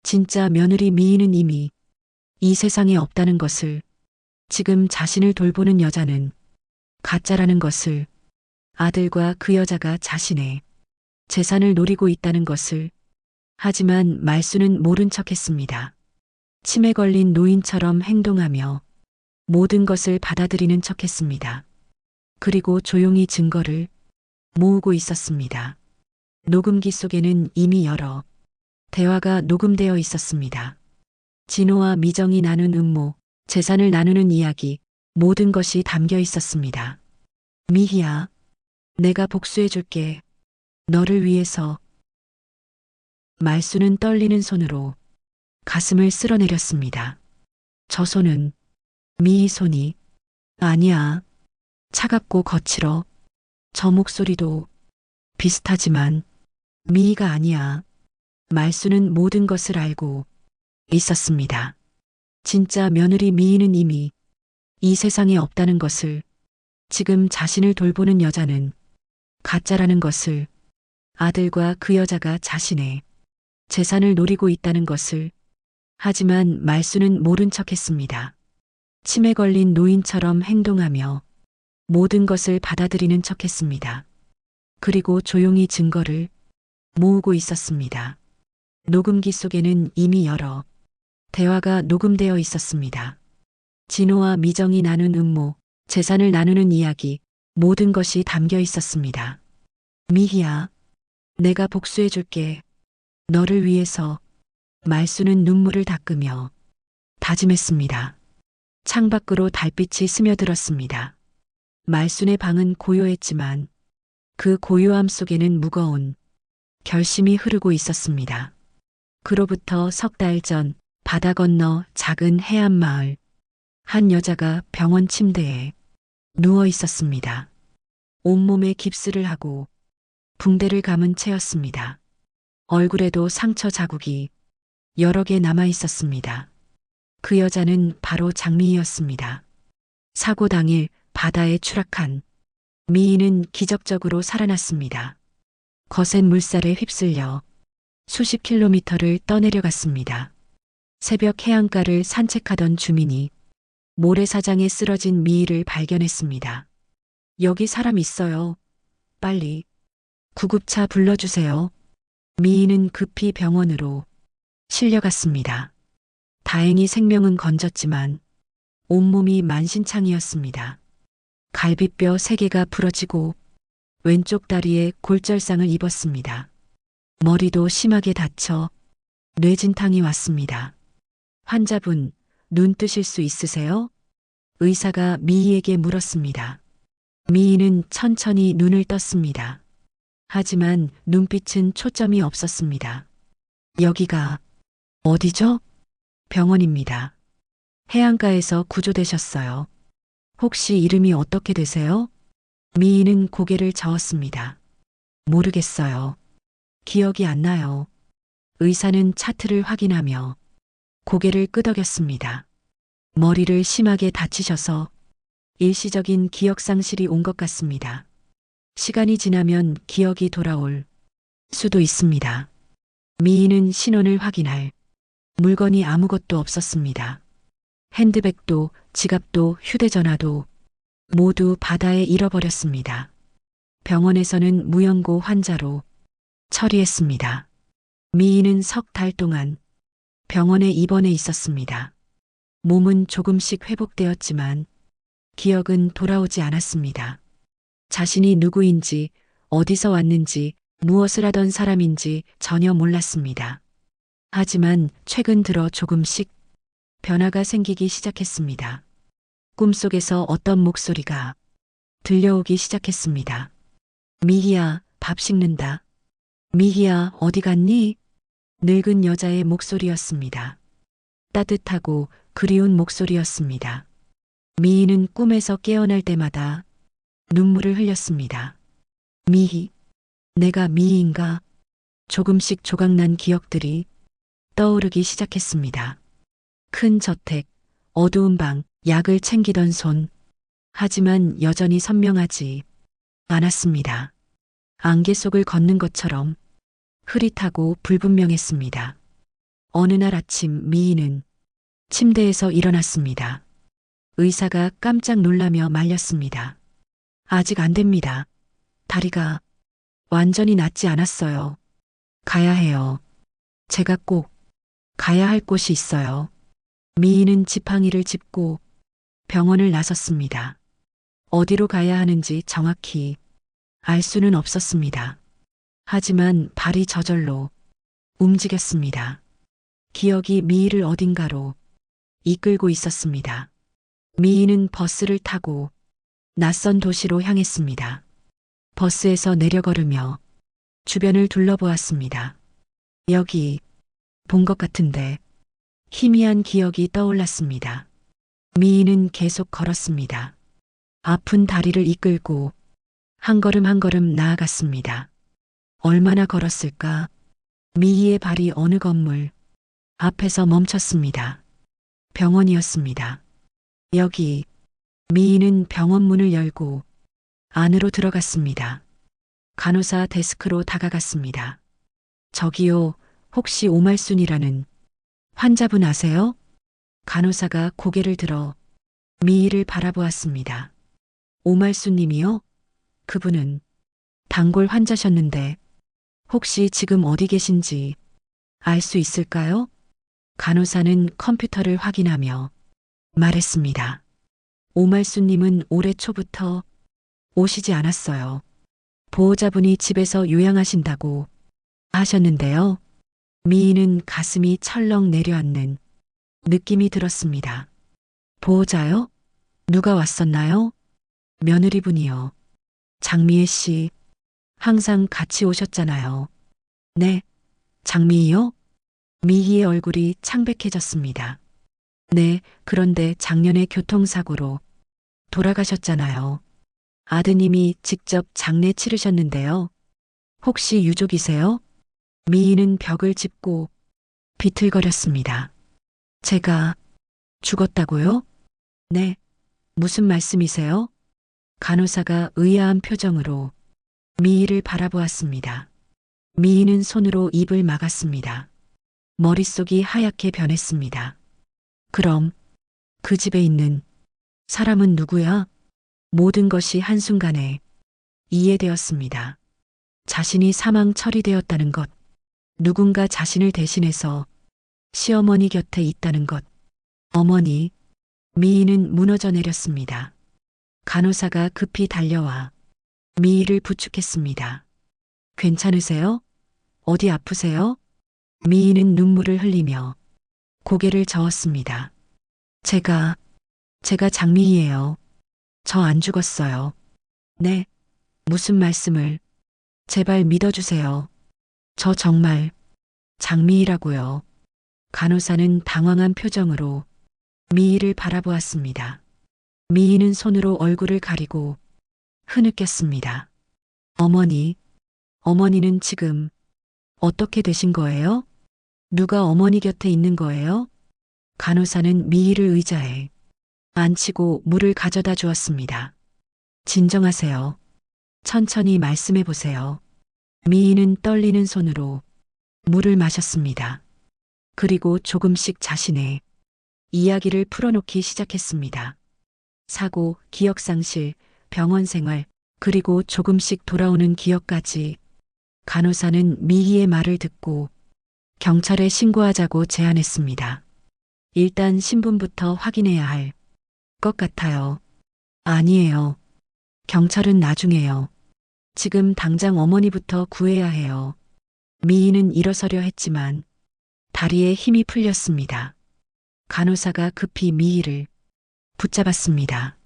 진짜 며느리 미희는 이미 이 세상에 없다는 것을, 지금 자신을 돌보는 여자는 가짜라는 것을, 아들과 그 여자가 자신의 재산을 노리고 있다는 것을. 하지만 말수는 모른 척했습니다. 치매 걸린 노인처럼 행동하며 모든 것을 받아들이는 척했습니다. 그리고 조용히 증거를 모으고 있었습니다. 녹음기 속에는 이미 여러 대화가 녹음되어 있었습니다. 진호와 미정이 나눈 음모, 재산을 나누는 이야기, 모든 것이 담겨 있었습니다. 미희야, 내가 복수해 줄게. 너를 위해서. 말수는 떨리는 손으로 가슴을 쓸어내렸습니다. 저 손은 미희 손이 아니야. 차갑고 거칠어. 저 목소리도 비슷하지만 미희가 아니야. 말수는 모든 것을 알고 있었습니다. 진짜 며느리 미희는 이미 이 세상에 없다는 것을, 지금 자신을 돌보는 여자는 가짜라는 것을, 아들과 그 여자가 자신의 재산을 노리고 있다는 것을. 하지만 말수는 모른 척했습니다. 치매 걸린 노인처럼 행동하며 모든 것을 받아들이는 척했습니다. 그리고 조용히 증거를 모으고 있었습니다. 녹음기 속에는 이미 여러 대화가 녹음되어 있었습니다. 진호와 미정이 나눈 음모, 재산을 나누는 이야기, 모든 것이 담겨 있었습니다. 미희야, 내가 복수해 줄게. 너를 위해서. 말수는 눈물을 닦으며 다짐했습니다. 창밖으로 달빛이 스며들었습니다. 말순의 방은 고요했지만 그 고요함 속에는 무거운 결심이 흐르고 있었습니다. 그로부터 석 달 전 바다 건너 작은 해안 마을, 한 여자가 병원 침대에 누워 있었습니다. 온몸에 깁스를 하고 붕대를 감은 채였습니다. 얼굴에도 상처 자국이 여러 개 남아 있었습니다. 그 여자는 바로 장미희였습니다. 사고 당일 바다에 추락한 미희는 기적적으로 살아났습니다. 거센 물살에 휩쓸려 수십 킬로미터를 떠내려갔습니다. 새벽 해안가를 산책하던 주민이 모래사장에 쓰러진 미희를 발견했습니다. 여기 사람 있어요. 빨리 구급차 불러주세요. 미희는 급히 병원으로 실려갔습니다. 다행히 생명은 건졌지만 온몸이 만신창이었습니다. 갈비뼈 3개가 부러지고 왼쪽 다리에 골절상을 입었습니다. 머리도 심하게 다쳐 뇌진탕이 왔습니다. 환자분, 눈 뜨실 수 있으세요? 의사가 미희에게 물었습니다. 미희는 천천히 눈을 떴습니다. 하지만 눈빛은 초점이 없었습니다. 여기가 어디죠? 병원입니다. 해안가에서 구조되셨어요. 혹시 이름이 어떻게 되세요? 미희는 고개를 저었습니다. 모르겠어요. 기억이 안 나요. 의사는 차트를 확인하며 고개를 끄덕였습니다. 머리를 심하게 다치셔서 일시적인 기억 상실이 온 것 같습니다. 시간이 지나면 기억이 돌아올 수도 있습니다. 미희는 신원을 확인할 물건이 아무것도 없었습니다. 핸드백도 지갑도 휴대전화도 모두 바다에 잃어버렸습니다. 병원에서는 무연고 환자로 처리했습니다. 미희는 석 달 동안 병원에 입원해 있었습니다. 몸은 조금씩 회복되었지만 기억은 돌아오지 않았습니다. 자신이 누구인지, 어디서 왔는지, 무엇을 하던 사람인지 전혀 몰랐습니다. 하지만 최근 들어 조금씩 변화가 생기기 시작했습니다. 꿈속에서 어떤 목소리가 들려오기 시작했습니다. 미희야, 밥 식는다. 미희야, 어디 갔니? 늙은 여자의 목소리였습니다. 따뜻하고 그리운 목소리였습니다. 미희는 꿈에서 깨어날 때마다 눈물을 흘렸습니다. 미희, 내가 미희인가? 조금씩 조각난 기억들이 떠오르기 시작했습니다. 큰 저택, 어두운 방, 약을 챙기던 손. 하지만 여전히 선명하지 않았습니다. 안개 속을 걷는 것처럼 흐릿하고 불분명했습니다. 어느 날 아침 미희는 침대에서 일어났습니다. 의사가 깜짝 놀라며 말렸습니다. 아직 안 됩니다. 다리가 완전히 낫지 않았어요. 가야 해요. 제가 꼭 가야 할 곳이 있어요. 미희는 지팡이를 짚고 병원을 나섰습니다. 어디로 가야 하는지 정확히 알 수는 없었습니다. 하지만 발이 저절로 움직였습니다. 기억이 미희를 어딘가로 이끌고 있었습니다. 미희는 버스를 타고 낯선 도시로 향했습니다. 버스에서 내려 걸으며 주변을 둘러보았습니다. 여기 본 것 같은데 희미한 기억이 떠올랐습니다. 미희는 계속 걸었습니다. 아픈 다리를 이끌고 한 걸음 한 걸음 나아갔습니다. 얼마나 걸었을까? 미희의 발이 어느 건물 앞에서 멈췄습니다. 병원이었습니다. 여기. 미희는 병원 문을 열고 안으로 들어갔습니다. 간호사 데스크로 다가갔습니다. 저기요, 혹시 오말순이라는 환자분 아세요? 간호사가 고개를 들어 미희를 바라보았습니다. 오말순님이요? 그분은 단골 환자셨는데 혹시 지금 어디 계신지 알 수 있을까요? 간호사는 컴퓨터를 확인하며 말했습니다. 오말순님은 올해 초부터 오시지 않았어요. 보호자분이 집에서 요양하신다고 하셨는데요. 미희는 가슴이 철렁 내려앉는 느낌이 들었습니다. 보호자요? 누가 왔었나요? 며느리분이요. 장미애 씨, 항상 같이 오셨잖아요. 네, 장미희요? 미희의 얼굴이 창백해졌습니다. 네, 그런데 작년에 교통사고로 돌아가셨잖아요. 아드님이 직접 장례 치르셨는데요. 혹시 유족이세요? 미희는 벽을 짚고 비틀거렸습니다. 제가 죽었다고요? 네. 무슨 말씀이세요? 간호사가 의아한 표정으로 미희를 바라보았습니다. 미희는 손으로 입을 막았습니다. 머릿속이 하얗게 변했습니다. 그럼 그 집에 있는 사람은 누구야? 모든 것이 한순간에 이해되었습니다. 자신이 사망 처리되었다는 것, 누군가 자신을 대신해서 시어머니 곁에 있다는 것, 어머니, 미희는 무너져 내렸습니다. 간호사가 급히 달려와 미희를 부축했습니다. 괜찮으세요? 어디 아프세요? 미희는 눈물을 흘리며 고개를 저었습니다. 제가 장미희예요. 저 안 죽었어요. 네, 무슨 말씀을. 제발 믿어주세요. 저 정말 장미희라고요. 간호사는 당황한 표정으로 미희를 바라보았습니다. 미희는 손으로 얼굴을 가리고 흐느꼈습니다. 어머니는 지금 어떻게 되신 거예요? 누가 어머니 곁에 있는 거예요? 간호사는 미희를 의자에 앉히고 물을 가져다 주었습니다. 진정하세요. 천천히 말씀해 보세요. 미희는 떨리는 손으로 물을 마셨습니다. 그리고 조금씩 자신의 이야기를 풀어놓기 시작했습니다. 사고, 기억상실, 병원 생활, 그리고 조금씩 돌아오는 기억까지. 간호사는 미희의 말을 듣고 경찰에 신고하자고 제안했습니다. 일단 신분부터 확인해야 할 것 같아요. 아니에요. 경찰은 나중에요. 지금 당장 어머니부터 구해야 해요. 미희는 일어서려 했지만 다리에 힘이 풀렸습니다. 간호사가 급히 미희를 붙잡았습니다.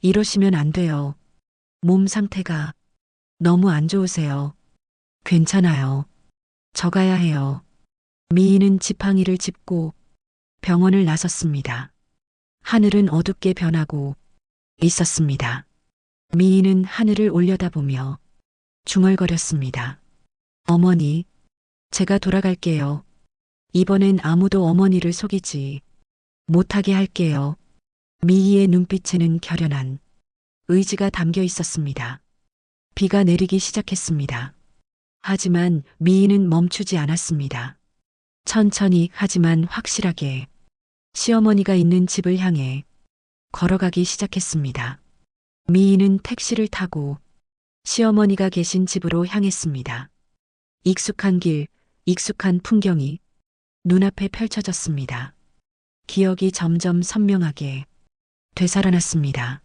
이러시면 안 돼요. 몸 상태가 너무 안 좋으세요. 괜찮아요. 저 가야 해요. 미희는 지팡이를 짚고 병원을 나섰습니다. 하늘은 어둡게 변하고 있었습니다. 미희는 하늘을 올려다보며 중얼거렸습니다. 어머니, 제가 돌아갈게요. 이번엔 아무도 어머니를 속이지 못하게 할게요. 미희의 눈빛에는 결연한 의지가 담겨 있었습니다. 비가 내리기 시작했습니다. 하지만 미희는 멈추지 않았습니다. 천천히 하지만 확실하게 시어머니가 있는 집을 향해 걸어가기 시작했습니다. 미희는 택시를 타고 시어머니가 계신 집으로 향했습니다. 익숙한 길, 익숙한 풍경이 눈앞에 펼쳐졌습니다. 기억이 점점 선명하게 되살아났습니다.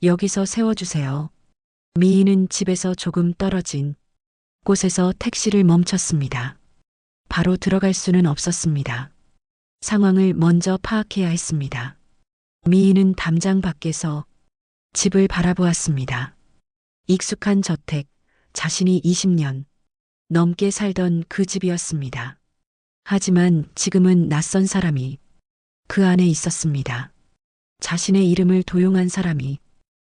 여기서 세워주세요. 미희는 집에서 조금 떨어진 곳에서 택시를 멈췄습니다. 바로 들어갈 수는 없었습니다. 상황을 먼저 파악해야 했습니다. 미희는 담장 밖에서 집을 바라보았습니다. 익숙한 저택, 자신이 20년 넘게 살던 그 집이었습니다. 하지만 지금은 낯선 사람이 그 안에 있었습니다. 자신의 이름을 도용한 사람이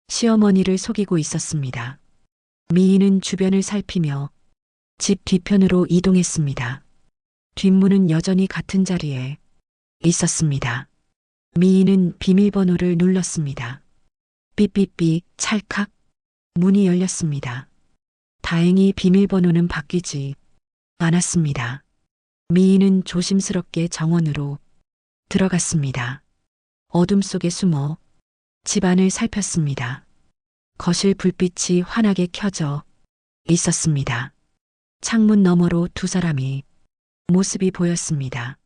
시어머니를 속이고 있었습니다. 미희는 주변을 살피며 집 뒤편으로 이동했습니다. 뒷문은 여전히 같은 자리에 있었습니다. 미희는 비밀번호를 눌렀습니다. 삐삐삐 찰칵 문이 열렸습니다. 다행히 비밀번호는 바뀌지 않았습니다. 미희는 조심스럽게 정원으로 들어갔습니다. 어둠 속에 숨어 집안을 살폈습니다. 거실 불빛이 환하게 켜져 있었습니다. 창문 너머로 두 사람이 모습이 보였습니다.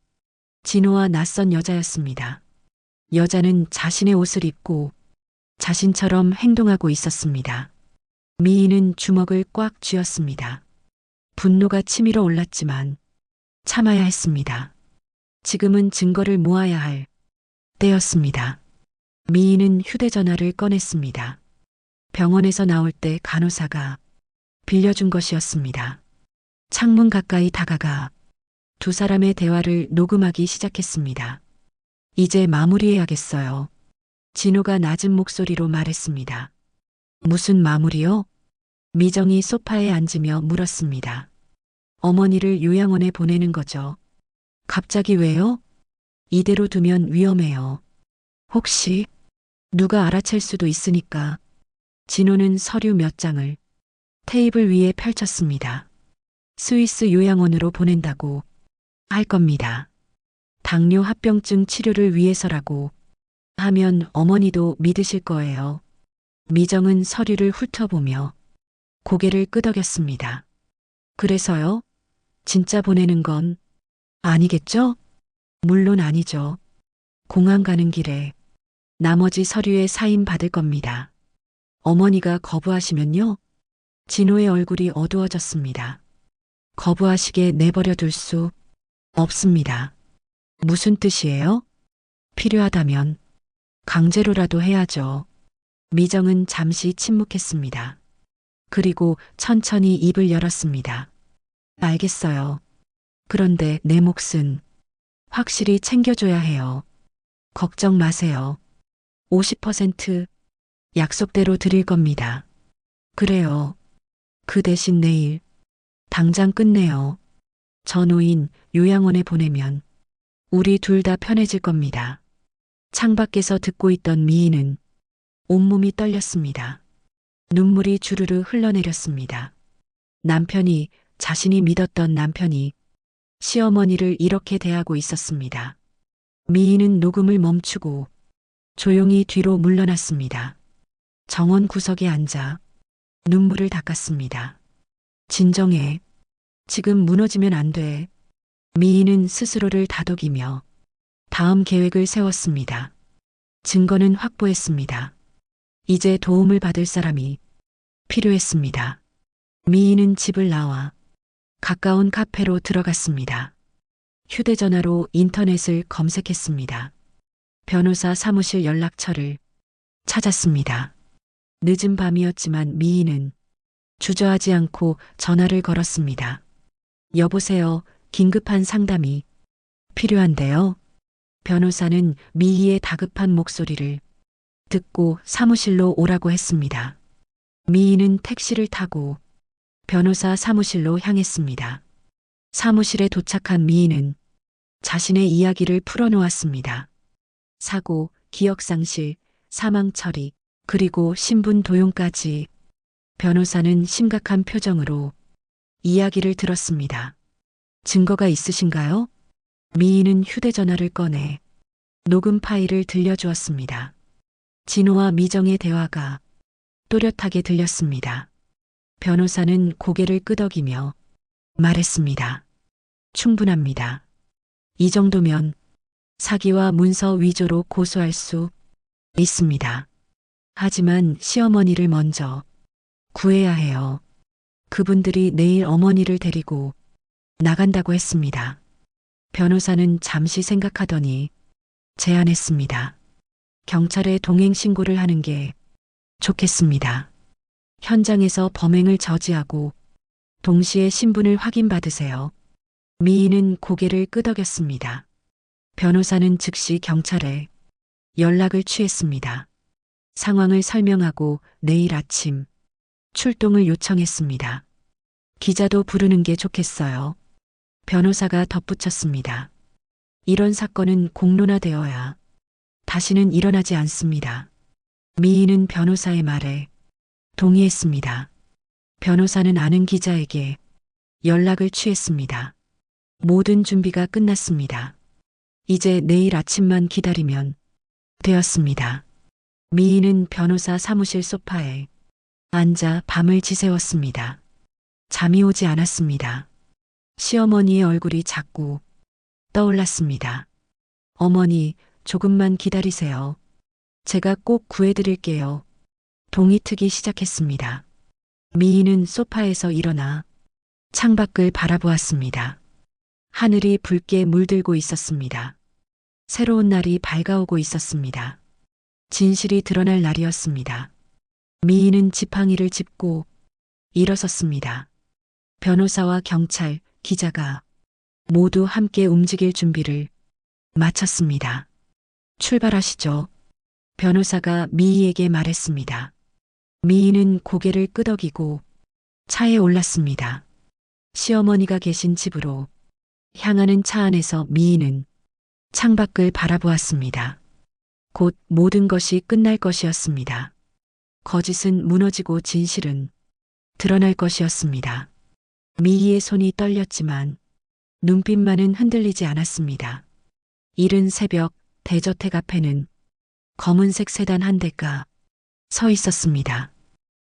진호와 낯선 여자였습니다. 여자는 자신의 옷을 입고 자신처럼 행동하고 있었습니다. 미희는 주먹을 꽉 쥐었습니다. 분노가 치밀어 올랐지만 참아야 했습니다. 지금은 증거를 모아야 할 때였습니다. 미희는 휴대전화를 꺼냈습니다. 병원에서 나올 때 간호사가 빌려준 것이었습니다. 창문 가까이 다가가 두 사람의 대화를 녹음하기 시작했습니다. 이제 마무리해야겠어요. 진호가 낮은 목소리로 말했습니다. 무슨 마무리요? 미정이 소파에 앉으며 물었습니다. 어머니를 요양원에 보내는 거죠. 갑자기 왜요? 이대로 두면 위험해요. 혹시 누가 알아챌 수도 있으니까. 진호는 서류 몇 장을 테이블 위에 펼쳤습니다. 스위스 요양원으로 보낸다고 할 겁니다. 당뇨 합병증 치료를 위해서라고 하면 어머니도 믿으실 거예요. 미정은 서류를 훑어보며 고개를 끄덕였습니다. 그래서요? 진짜 보내는 건 아니겠죠? 물론 아니죠. 공항 가는 길에 나머지 서류에 사인 받을 겁니다. 어머니가 거부하시면요? 진호의 얼굴이 어두워졌습니다. 거부하시게 내버려 둘 수 없습니다. 무슨 뜻이에요? 필요하다면 강제로라도 해야죠. 미정은 잠시 침묵했습니다. 그리고 천천히 입을 열었습니다. 알겠어요. 그런데 내 몫은 확실히 챙겨줘야 해요. 걱정 마세요. 50% 약속대로 드릴 겁니다. 그래요. 그 대신 내일 당장 끝내요. 전호인 요양원에 보내면 우리 둘 다 편해질 겁니다. 창밖에서 듣고 있던 미희는 온몸이 떨렸습니다. 눈물이 주르르 흘러내렸습니다. 남편이, 자신이 믿었던 남편이 시어머니를 이렇게 대하고 있었습니다. 미희는 녹음을 멈추고 조용히 뒤로 물러났습니다. 정원 구석에 앉아 눈물을 닦았습니다. 진정해. 지금 무너지면 안 돼. 미희는 스스로를 다독이며 다음 계획을 세웠습니다. 증거는 확보했습니다. 이제 도움을 받을 사람이 필요했습니다. 미희는 집을 나와 가까운 카페로 들어갔습니다. 휴대전화로 인터넷을 검색했습니다. 변호사 사무실 연락처를 찾았습니다. 늦은 밤이었지만 미희는 주저하지 않고 전화를 걸었습니다. 여보세요. 긴급한 상담이 필요한데요. 변호사는 미희의 다급한 목소리를 듣고 사무실로 오라고 했습니다. 미희는 택시를 타고 변호사 사무실로 향했습니다. 사무실에 도착한 미희는 자신의 이야기를 풀어놓았습니다. 사고, 기억상실, 사망 처리, 그리고 신분 도용까지. 변호사는 심각한 표정으로 이야기를 들었습니다. 증거가 있으신가요? 미희는 휴대전화를 꺼내 녹음 파일을 들려주었습니다. 진호와 미정의 대화가 또렷하게 들렸습니다. 변호사는 고개를 끄덕이며 말했습니다. 충분합니다. 이 정도면 사기와 문서 위조로 고소할 수 있습니다. 하지만 시어머니를 먼저 구해야 해요. 그분들이 내일 어머니를 데리고 나간다고 했습니다. 변호사는 잠시 생각하더니 제안했습니다. 경찰에 동행 신고를 하는 게 좋겠습니다. 현장에서 범행을 저지하고 동시에 신분을 확인받으세요. 미인은 고개를 끄덕였습니다. 변호사는 즉시 경찰에 연락을 취했습니다. 상황을 설명하고 내일 아침 출동을 요청했습니다. 기자도 부르는 게 좋겠어요. 변호사가 덧붙였습니다. 이런 사건은 공론화되어야 다시는 일어나지 않습니다. 미인은 변호사의 말에 동의했습니다. 변호사는 아는 기자에게 연락을 취했습니다. 모든 준비가 끝났습니다. 이제 내일 아침만 기다리면 되었습니다. 미인은 변호사 사무실 소파에 앉아 밤을 지새웠습니다. 잠이 오지 않았습니다. 시어머니의 얼굴이 자꾸 떠올랐습니다. 어머니, 조금만 기다리세요. 제가 꼭 구해드릴게요. 동이 트기 시작했습니다. 미인은 소파에서 일어나 창밖을 바라보았습니다. 하늘이 붉게 물들고 있었습니다. 새로운 날이 밝아오고 있었습니다. 진실이 드러날 날이었습니다. 미인은 지팡이를 짚고 일어섰습니다. 변호사와 경찰, 기자가 모두 함께 움직일 준비를 마쳤습니다. 출발하시죠. 변호사가 미희에게 말했습니다. 미희는 고개를 끄덕이고 차에 올랐습니다. 시어머니가 계신 집으로 향하는 차 안에서 미희는 창밖을 바라보았습니다. 곧 모든 것이 끝날 것이었습니다. 거짓은 무너지고 진실은 드러날 것이었습니다. 미희의 손이 떨렸지만 눈빛만은 흔들리지 않았습니다. 이른 새벽 대저택 앞에는 검은색 세단 한 대가 서 있었습니다.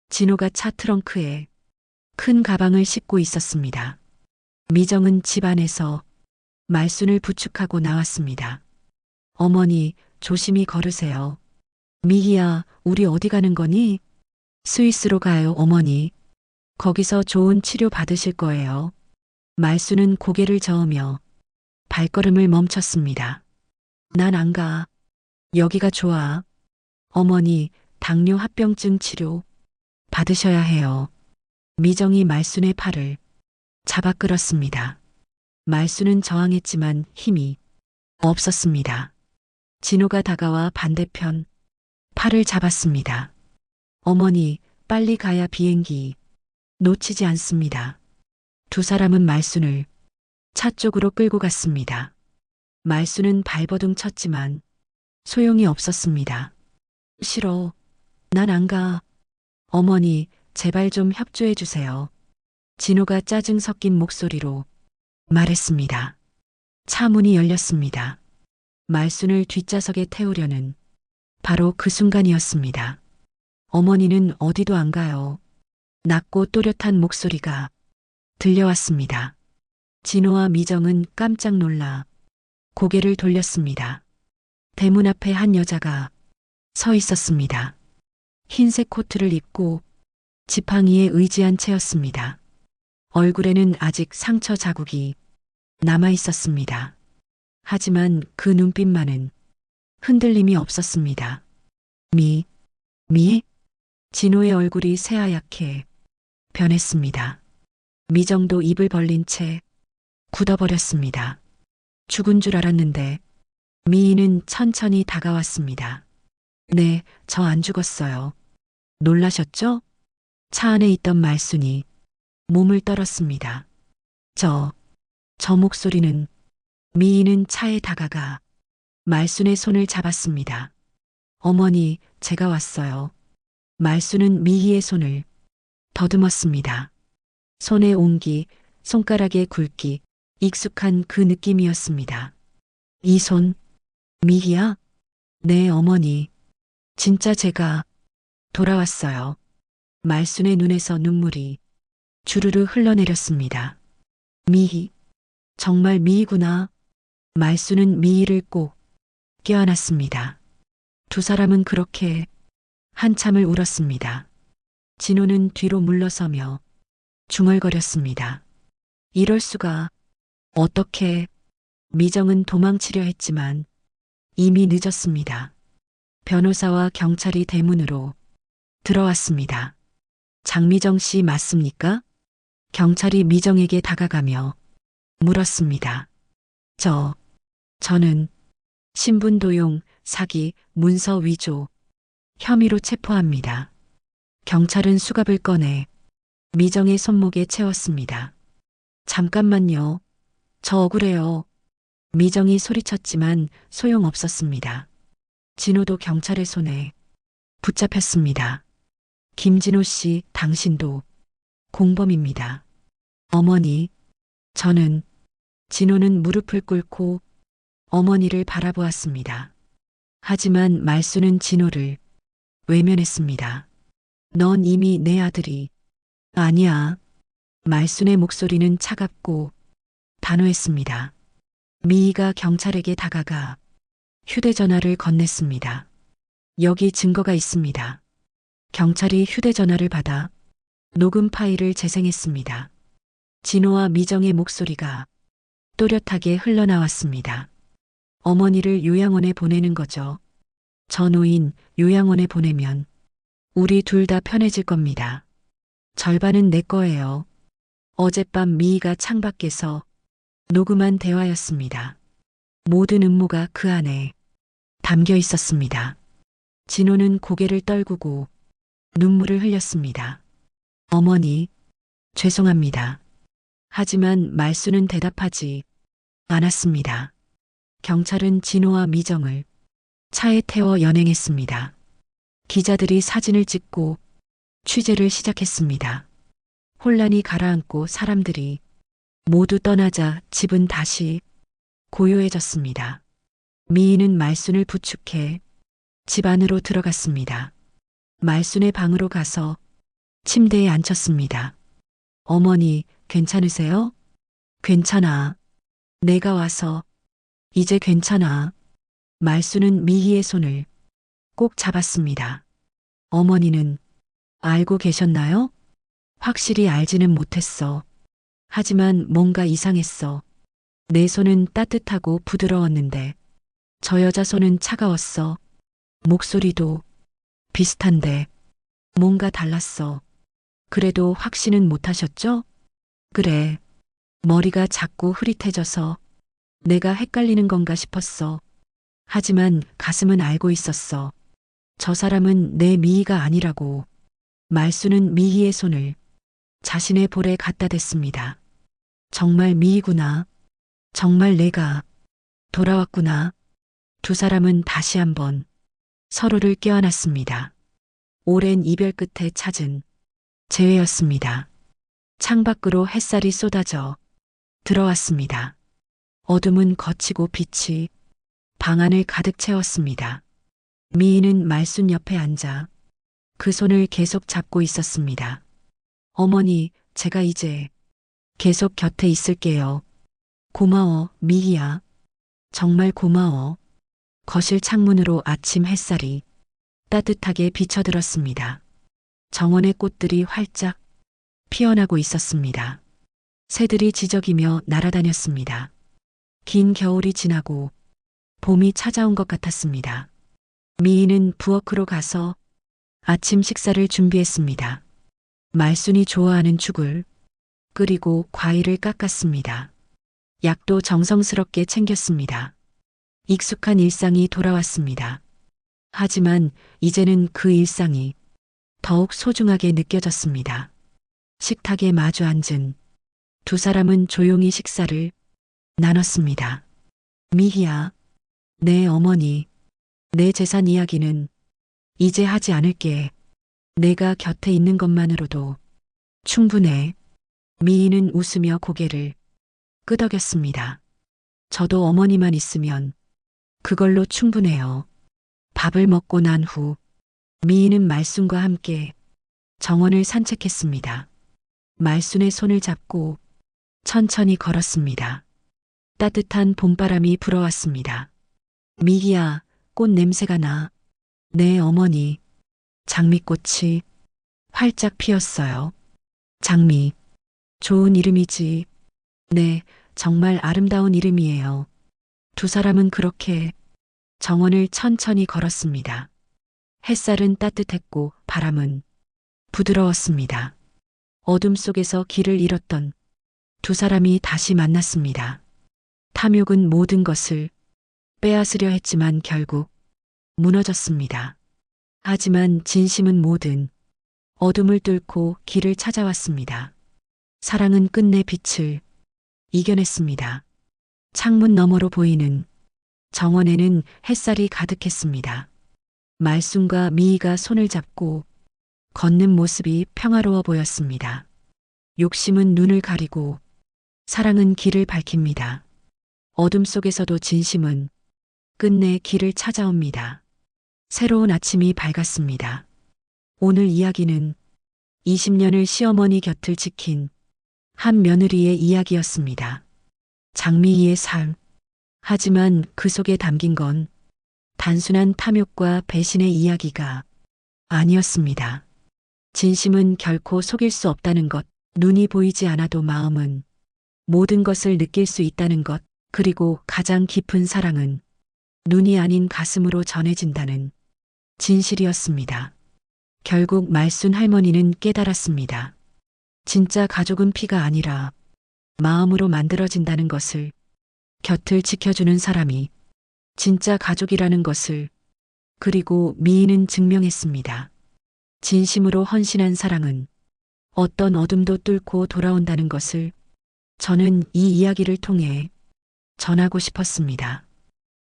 진호가 차 트렁크에 큰 가방을 싣고 있었습니다. 미정은 집 안에서 말순을 부축하고 나왔습니다. 어머니, 조심히 걸으세요. 미희야, 우리 어디 가는 거니? 스위스로 가요, 어머니. 거기서 좋은 치료 받으실 거예요. 말순은 고개를 저으며 발걸음을 멈췄습니다. 난 안 가. 여기가 좋아. 어머니, 당뇨 합병증 치료 받으셔야 해요. 미정이 말순의 팔을 잡아 끌었습니다. 말순은 저항했지만 힘이 없었습니다. 진호가 다가와 반대편 팔을 잡았습니다. 어머니, 빨리 가야 비행기 놓치지 않습니다. 두 사람은 말순을 차 쪽으로 끌고 갔습니다. 말순은 발버둥 쳤지만 소용이 없었습니다. 싫어. 난 안 가. 어머니, 제발 좀 협조해 주세요. 진호가 짜증 섞인 목소리로 말했습니다. 차 문이 열렸습니다. 말순을 뒷좌석에 태우려는 바로 그 순간이었습니다. 어머니는 어디도 안 가요. 낮고 또렷한 목소리가 들려왔습니다. 진호와 미정은 깜짝 놀라 고개를 돌렸습니다. 대문 앞에 한 여자가 서 있었습니다. 흰색 코트를 입고 지팡이에 의지한 채였습니다. 얼굴에는 아직 상처 자국이 남아 있었습니다. 하지만 그 눈빛만은 흔들림이 없었습니다. 미? 진호의 얼굴이 새하얗게 변했습니다. 미정도 입을 벌린 채 굳어버렸습니다. 죽은 줄 알았는데 미희는 천천히 다가왔습니다. 네, 저 안 죽었어요. 놀라셨죠? 차 안에 있던 말순이 몸을 떨었습니다. 저 목소리는 미희는 차에 다가가 말순의 손을 잡았습니다. 어머니, 제가 왔어요. 말순은 미희의 손을 더듬었습니다. 손의 온기, 손가락의 굵기, 익숙한 그 느낌이었습니다. 이 손, 미희야? 네, 어머니. 진짜 제가 돌아왔어요. 말순의 눈에서 눈물이 주르르 흘러내렸습니다. 미희, 정말 미희구나. 말수는 미희를 꼭 껴안았습니다. 두 사람은 그렇게 한참을 울었습니다. 진호는 뒤로 물러서며 중얼거렸습니다. 이럴 수가. 어떻게. 미정은 도망치려 했지만 이미 늦었습니다. 변호사와 경찰이 대문으로 들어왔습니다. 장미정 씨 맞습니까? 경찰이 미정에게 다가가며 물었습니다. 저는 신분 도용, 사기, 문서 위조 혐의로 체포합니다. 경찰은 수갑을 꺼내 미정의 손목에 채웠습니다. 잠깐만요. 저 억울해요. 미정이 소리쳤지만 소용없었습니다. 진호도 경찰의 손에 붙잡혔습니다. 김진호 씨, 당신도 공범입니다. 어머니, 저는. 진호는 무릎을 꿇고 어머니를 바라보았습니다. 하지만 말수는 진호를 외면했습니다. 넌 이미 내 아들이. 아니야. 말순의 목소리는 차갑고 단호했습니다. 미희가 경찰에게 다가가 휴대전화를 건넸습니다. 여기 증거가 있습니다. 경찰이 휴대전화를 받아 녹음 파일을 재생했습니다. 진호와 미정의 목소리가 또렷하게 흘러나왔습니다. 어머니를 요양원에 보내는 거죠. 저 노인 요양원에 보내면 우리 둘 다 편해질 겁니다. 절반은 내 거예요. 어젯밤 미희가 창밖에서 녹음한 대화였습니다. 모든 음모가 그 안에 담겨 있었습니다. 진호는 고개를 떨구고 눈물을 흘렸습니다. 어머니, 죄송합니다. 하지만 말수는 대답하지 않았습니다. 경찰은 진호와 미정을 차에 태워 연행했습니다. 기자들이 사진을 찍고 취재를 시작했습니다. 혼란이 가라앉고 사람들이 모두 떠나자 집은 다시 고요해졌습니다. 미희는 말순을 부축해 집 안으로 들어갔습니다. 말순의 방으로 가서 침대에 앉혔습니다. 어머니, 괜찮으세요? 괜찮아. 내가 와서. 이제 괜찮아. 말순은 미희의 손을 꼭 잡았습니다. 어머니는 알고 계셨나요? 확실히 알지는 못했어. 하지만 뭔가 이상했어. 내 손은 따뜻하고 부드러웠는데 저 여자 손은 차가웠어. 목소리도 비슷한데 뭔가 달랐어. 그래도 확신은 못하셨죠? 그래. 머리가 자꾸 흐릿해져서 내가 헷갈리는 건가 싶었어. 하지만 가슴은 알고 있었어. 저 사람은 내 미희가 아니라고. 말수는 미희의 손을 자신의 볼에 갖다 댔습니다. 정말 미희구나. 정말 내가 돌아왔구나. 두 사람은 다시 한번 서로를 껴안았습니다. 오랜 이별 끝에 찾은 재회였습니다. 창밖으로 햇살이 쏟아져 들어왔습니다. 어둠은 거치고 빛이 방 안을 가득 채웠습니다. 미희는 말순 옆에 앉아 그 손을 계속 잡고 있었습니다. 어머니, 제가 이제 계속 곁에 있을게요. 고마워, 미희야. 정말 고마워. 거실 창문으로 아침 햇살이 따뜻하게 비쳐들었습니다. 정원의 꽃들이 활짝 피어나고 있었습니다. 새들이 지저귀며 날아다녔습니다. 긴 겨울이 지나고 봄이 찾아온 것 같았습니다. 미희는 부엌으로 가서 아침 식사를 준비했습니다. 말순이 좋아하는 죽을 끓이고 과일을 깎았습니다. 약도 정성스럽게 챙겼습니다. 익숙한 일상이 돌아왔습니다. 하지만 이제는 그 일상이 더욱 소중하게 느껴졌습니다. 식탁에 마주 앉은 두 사람은 조용히 식사를 나눴습니다. 미희야, 내 어머니, 내 재산 이야기는 이제 하지 않을게. 내가 곁에 있는 것만으로도 충분해. 미희는 웃으며 고개를 끄덕였습니다. 저도 어머니만 있으면 그걸로 충분해요. 밥을 먹고 난 후 미희는 말순과 함께 정원을 산책했습니다. 말순의 손을 잡고 천천히 걸었습니다. 따뜻한 봄바람이 불어왔습니다. 미기야, 꽃 냄새가 나. 네, 어머니. 장미꽃이 활짝 피었어요. 장미. 좋은 이름이지. 네, 정말 아름다운 이름이에요. 두 사람은 그렇게 정원을 천천히 걸었습니다. 햇살은 따뜻했고 바람은 부드러웠습니다. 어둠 속에서 길을 잃었던 두 사람이 다시 만났습니다. 탐욕은 모든 것을 빼앗으려 했지만 결국 무너졌습니다. 하지만 진심은 모든 어둠을 뚫고 길을 찾아왔습니다. 사랑은 끝내 빛을 이겨냈습니다. 창문 너머로 보이는 정원에는 햇살이 가득했습니다. 말순과 미희가 손을 잡고 걷는 모습이 평화로워 보였습니다. 욕심은 눈을 가리고 사랑은 길을 밝힙니다. 어둠 속에서도 진심은 끝내 길을 찾아옵니다. 새로운 아침이 밝았습니다. 오늘 이야기는 20년을 시어머니 곁을 지킨 한 며느리의 이야기였습니다. 장미희의 삶. 하지만 그 속에 담긴 건 단순한 탐욕과 배신의 이야기가 아니었습니다. 진심은 결코 속일 수 없다는 것, 눈이 보이지 않아도 마음은 모든 것을 느낄 수 있다는 것, 그리고 가장 깊은 사랑은 눈이 아닌 가슴으로 전해진다는 진실이었습니다. 결국 말순 할머니는 깨달았습니다. 진짜 가족은 피가 아니라 마음으로 만들어진다는 것을, 곁을 지켜주는 사람이 진짜 가족이라는 것을. 그리고 미희는 증명했습니다. 진심으로 헌신한 사랑은 어떤 어둠도 뚫고 돌아온다는 것을. 저는 이 이야기를 통해 전하고 싶었습니다.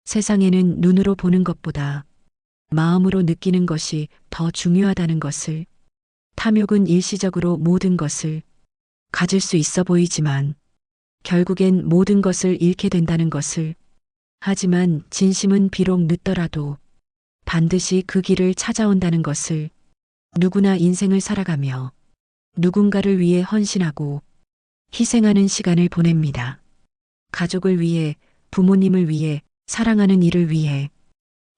세상에는 눈으로 보는 것보다 마음으로 느끼는 것이 더 중요하다는 것을. 탐욕은 일시적으로 모든 것을 가질 수 있어 보이지만 결국엔 모든 것을 잃게 된다는 것을. 하지만 진심은 비록 늦더라도 반드시 그 길을 찾아온다는 것을. 누구나 인생을 살아가며 누군가를 위해 헌신하고 희생하는 시간을 보냅니다. 가족을 위해, 부모님을 위해, 사랑하는 이를 위해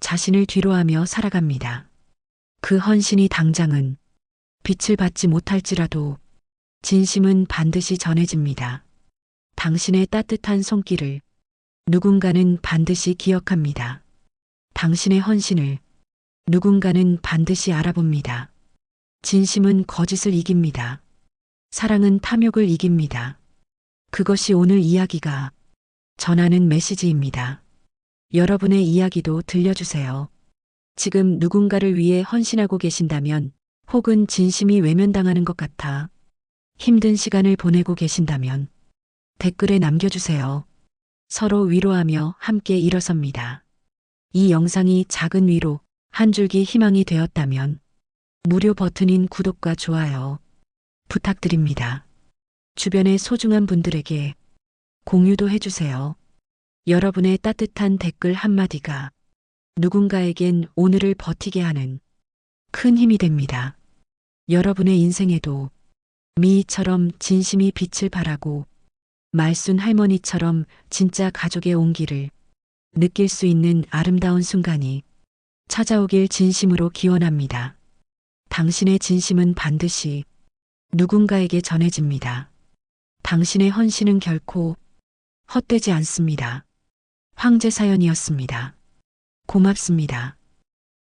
자신을 뒤로하며 살아갑니다. 그 헌신이 당장은 빛을 받지 못할지라도 진심은 반드시 전해집니다. 당신의 따뜻한 손길을 누군가는 반드시 기억합니다. 당신의 헌신을 누군가는 반드시 알아봅니다. 진심은 거짓을 이깁니다. 사랑은 탐욕을 이깁니다. 그것이 오늘 이야기가 전하는 메시지입니다. 여러분의 이야기도 들려주세요. 지금 누군가를 위해 헌신하고 계신다면, 혹은 진심이 외면당하는 것 같아 힘든 시간을 보내고 계신다면 댓글에 남겨주세요. 서로 위로하며 함께 일어섭니다. 이 영상이 작은 위로, 한 줄기 희망이 되었다면 무료 버튼인 구독과 좋아요 부탁드립니다. 주변의 소중한 분들에게 공유도 해주세요. 여러분의 따뜻한 댓글 한마디가 누군가에겐 오늘을 버티게 하는 큰 힘이 됩니다. 여러분의 인생에도 미희처럼 진심이 빛을 발하고 말순 할머니처럼 진짜 가족의 온기를 느낄 수 있는 아름다운 순간이 찾아오길 진심으로 기원합니다. 당신의 진심은 반드시 누군가에게 전해집니다. 당신의 헌신은 결코 헛되지 않습니다. 황제 사연이었습니다. 고맙습니다.